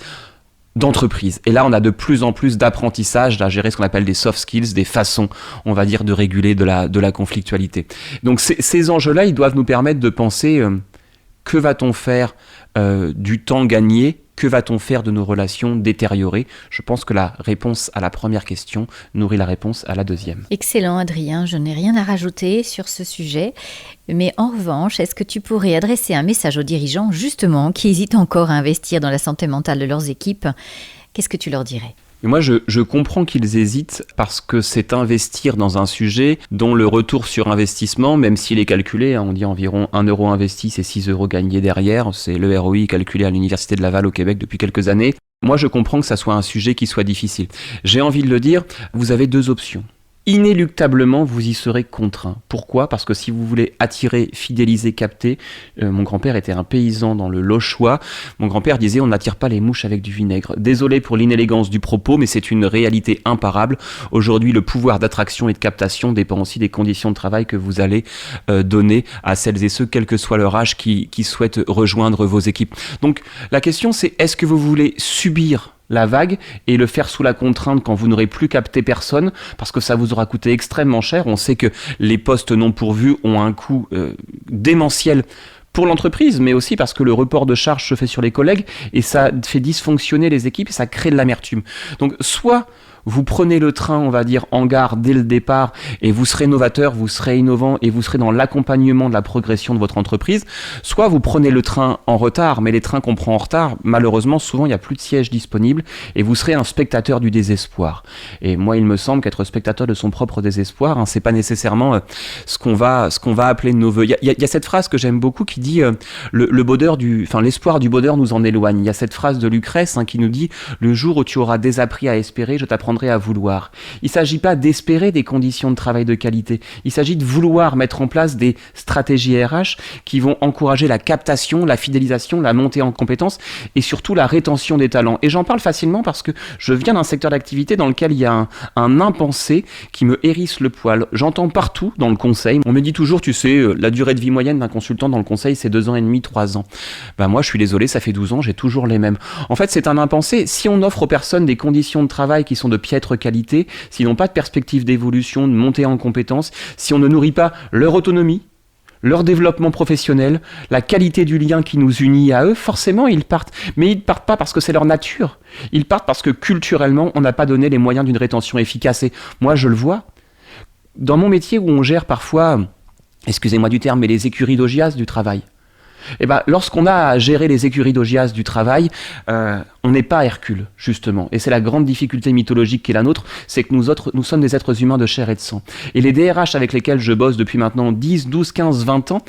d'entreprise. Et là, on a de plus en plus d'apprentissage à gérer ce qu'on appelle des soft skills, des façons, on va dire, de réguler de la conflictualité. Donc ces enjeux-là, ils doivent nous permettre de penser que va-t-on faire du temps gagné ? Que va-t-on faire de nos relations détériorées ? Je pense que la réponse à la première question nourrit la réponse à la deuxième. Excellent, Adrien. Je n'ai rien à rajouter sur ce sujet. Mais en revanche, est-ce que tu pourrais adresser un message aux dirigeants, justement, qui hésitent encore à investir dans la santé mentale de leurs équipes ? Qu'est-ce que tu leur dirais ? Et moi, je comprends qu'ils hésitent parce que c'est investir dans un sujet dont le retour sur investissement, même s'il est calculé, on dit environ 1 euro investi, c'est 6 euros gagnés derrière. C'est le ROI calculé à l'Université de Laval au Québec depuis quelques années. Moi, je comprends que ça soit un sujet qui soit difficile. J'ai envie de le dire, vous avez 2 options. inéluctablement, vous y serez contraint. Pourquoi ? Parce que si vous voulez attirer, fidéliser, capter, mon grand-père était un paysan dans le Lochois, mon grand-père disait on n'attire pas les mouches avec du vinaigre. Désolé pour l'inélégance du propos, mais c'est une réalité imparable. Aujourd'hui, le pouvoir d'attraction et de captation dépend aussi des conditions de travail que vous allez donner à celles et ceux, quel que soit leur âge, qui souhaitent rejoindre vos équipes. Donc la question c'est, est-ce que vous voulez subir la vague et le faire sous la contrainte quand vous n'aurez plus capté personne, parce que ça vous aura coûté extrêmement cher. On sait que les postes non pourvus ont un coût démentiel pour l'entreprise, mais aussi parce que le report de charges se fait sur les collègues et ça fait dysfonctionner les équipes et ça crée de l'amertume. Donc soit vous prenez le train, on va dire, en gare dès le départ et vous serez novateur, vous serez innovant et vous serez dans l'accompagnement de la progression de votre entreprise. Soit vous prenez le train en retard, mais les trains qu'on prend en retard, malheureusement, souvent il n'y a plus de sièges disponibles et vous serez un spectateur du désespoir. Et moi, il me semble qu'être spectateur de son propre désespoir, c'est pas nécessairement ce qu'on va appeler nos voeux. Il y a cette phrase que j'aime beaucoup qui dit l'espoir du bonheur nous en éloigne. Il y a cette phrase de Lucrèce qui nous dit le jour où tu auras désappris à espérer, je t'apprendrai à vouloir. Il ne s'agit pas d'espérer des conditions de travail de qualité. Il s'agit de vouloir mettre en place des stratégies RH qui vont encourager la captation, la fidélisation, la montée en compétences et surtout la rétention des talents. Et j'en parle facilement parce que je viens d'un secteur d'activité dans lequel il y a un impensé qui me hérisse le poil. J'entends partout dans le conseil, on me dit toujours, tu sais, la durée de vie moyenne d'un consultant dans le conseil, c'est 2 ans et demi, 3 ans. Moi, je suis désolé, ça fait 12 ans, j'ai toujours les mêmes. En fait, c'est un impensé. Si on offre aux personnes des conditions de travail qui sont de piètre qualité, s'ils n'ont pas de perspective d'évolution, de montée en compétences, si on ne nourrit pas leur autonomie, leur développement professionnel, la qualité du lien qui nous unit à eux, forcément ils partent. Mais ils ne partent pas parce que c'est leur nature. Ils partent parce que culturellement, on n'a pas donné les moyens d'une rétention efficace. Et moi, je le vois. Dans mon métier où on gère parfois, excusez-moi du terme, mais les écuries d'Augias du travail. Lorsqu'on a à gérer les écuries d'Augias du travail, on n'est pas Hercule, justement. Et c'est la grande difficulté mythologique qui est la nôtre, c'est que nous sommes des êtres humains de chair et de sang. Et les DRH avec lesquels je bosse depuis maintenant 10, 12, 15, 20 ans,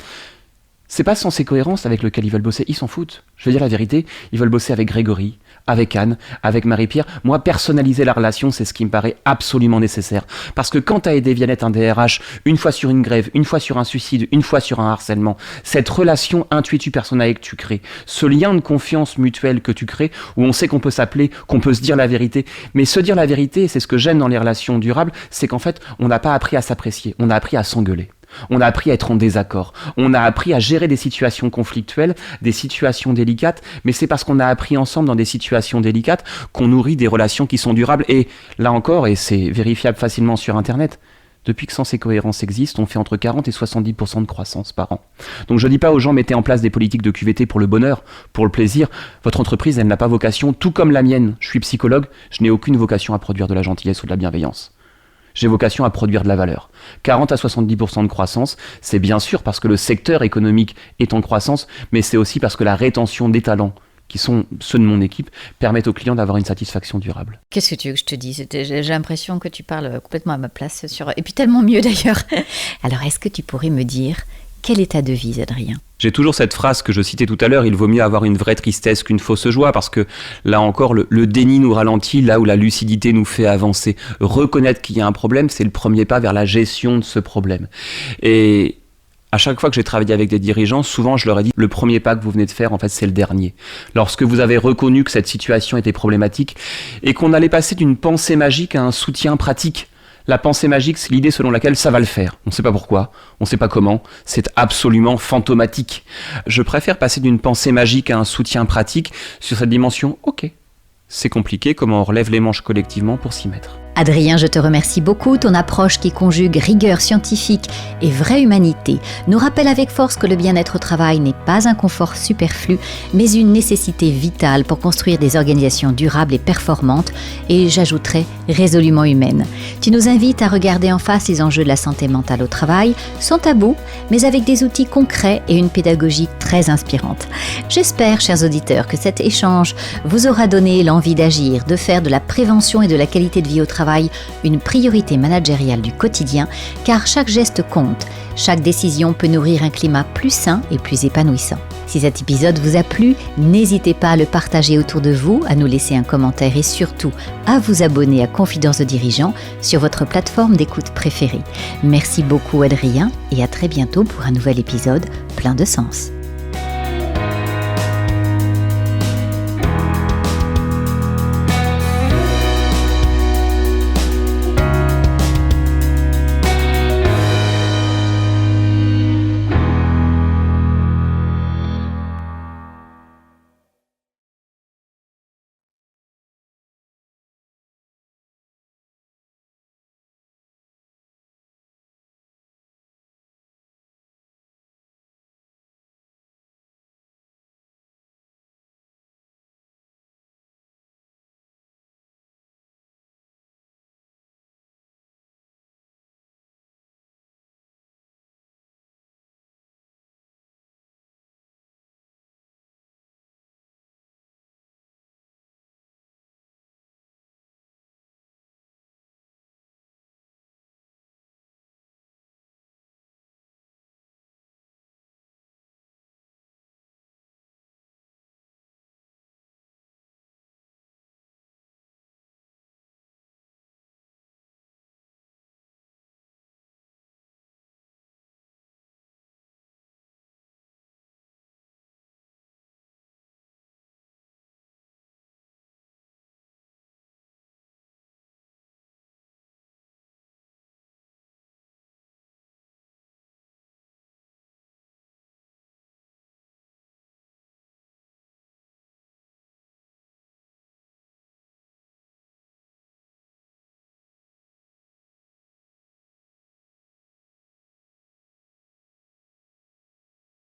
c'est pas sans ces cohérences avec lesquelles ils veulent bosser. Ils s'en foutent. Je veux dire la vérité, ils veulent bosser avec Grégory, avec Anne, avec Marie-Pierre. Moi, personnaliser la relation, c'est ce qui me paraît absolument nécessaire. Parce que quand t'as aidé Viannette, un DRH, une fois sur une grève, une fois sur un suicide, une fois sur un harcèlement, cette relation intuitu personnelle que tu crées, ce lien de confiance mutuelle que tu crées, où on sait qu'on peut s'appeler, qu'on peut se dire la vérité. Mais se dire la vérité, c'est ce que j'aime dans les relations durables, c'est qu'en fait, on n'a pas appris à s'apprécier, on a appris à s'engueuler. On a appris à être en désaccord. On a appris à gérer des situations conflictuelles, des situations délicates, mais c'est parce qu'on a appris ensemble dans des situations délicates qu'on nourrit des relations qui sont durables. Et là encore, et c'est vérifiable facilement sur Internet, depuis que Sens et Cohérence existent, on fait entre 40 et 70% de croissance par an. Donc je dis pas aux gens, mettez en place des politiques de QVT pour le bonheur, pour le plaisir. Votre entreprise, elle n'a pas vocation, tout comme la mienne. Je suis psychologue, je n'ai aucune vocation à produire de la gentillesse ou de la bienveillance. J'ai vocation à produire de la valeur. 40 à 70% de croissance, c'est bien sûr parce que le secteur économique est en croissance, mais c'est aussi parce que la rétention des talents, qui sont ceux de mon équipe, permettent aux clients d'avoir une satisfaction durable. Qu'est-ce que tu veux que je te dise ? J'ai l'impression que tu parles complètement à ma place, et puis tellement mieux d'ailleurs. Alors, est-ce que tu pourrais me dire, quelle est ta devise, Adrien ? J'ai toujours cette phrase que je citais tout à l'heure, il vaut mieux avoir une vraie tristesse qu'une fausse joie, parce que là encore, le déni nous ralentit, là où la lucidité nous fait avancer. Reconnaître qu'il y a un problème, c'est le premier pas vers la gestion de ce problème. Et à chaque fois que j'ai travaillé avec des dirigeants, souvent je leur ai dit, le premier pas que vous venez de faire, en fait, c'est le dernier. Lorsque vous avez reconnu que cette situation était problématique et qu'on allait passer d'une pensée magique à un soutien pratique. La pensée magique, c'est l'idée selon laquelle ça va le faire. On ne sait pas pourquoi, on ne sait pas comment, c'est absolument fantomatique. Je préfère passer d'une pensée magique à un soutien pratique sur cette dimension, ok, c'est compliqué, comment on relève les manches collectivement pour s'y mettre. Adrien, je te remercie beaucoup. Ton approche qui conjugue rigueur scientifique et vraie humanité nous rappelle avec force que le bien-être au travail n'est pas un confort superflu, mais une nécessité vitale pour construire des organisations durables et performantes, et j'ajouterais résolument humaines. Tu nous invites à regarder en face les enjeux de la santé mentale au travail, sans tabou, mais avec des outils concrets et une pédagogie très inspirante. J'espère, chers auditeurs, que cet échange vous aura donné l'envie d'agir, de faire de la prévention et de la qualité de vie au travail travail une priorité managériale du quotidien, car chaque geste compte. Chaque décision peut nourrir un climat plus sain et plus épanouissant. Si cet épisode vous a plu, n'hésitez pas à le partager autour de vous, à nous laisser un commentaire et surtout à vous abonner à Confidence de dirigeants sur votre plateforme d'écoute préférée. Merci beaucoup Adrien et à très bientôt pour un nouvel épisode plein de sens.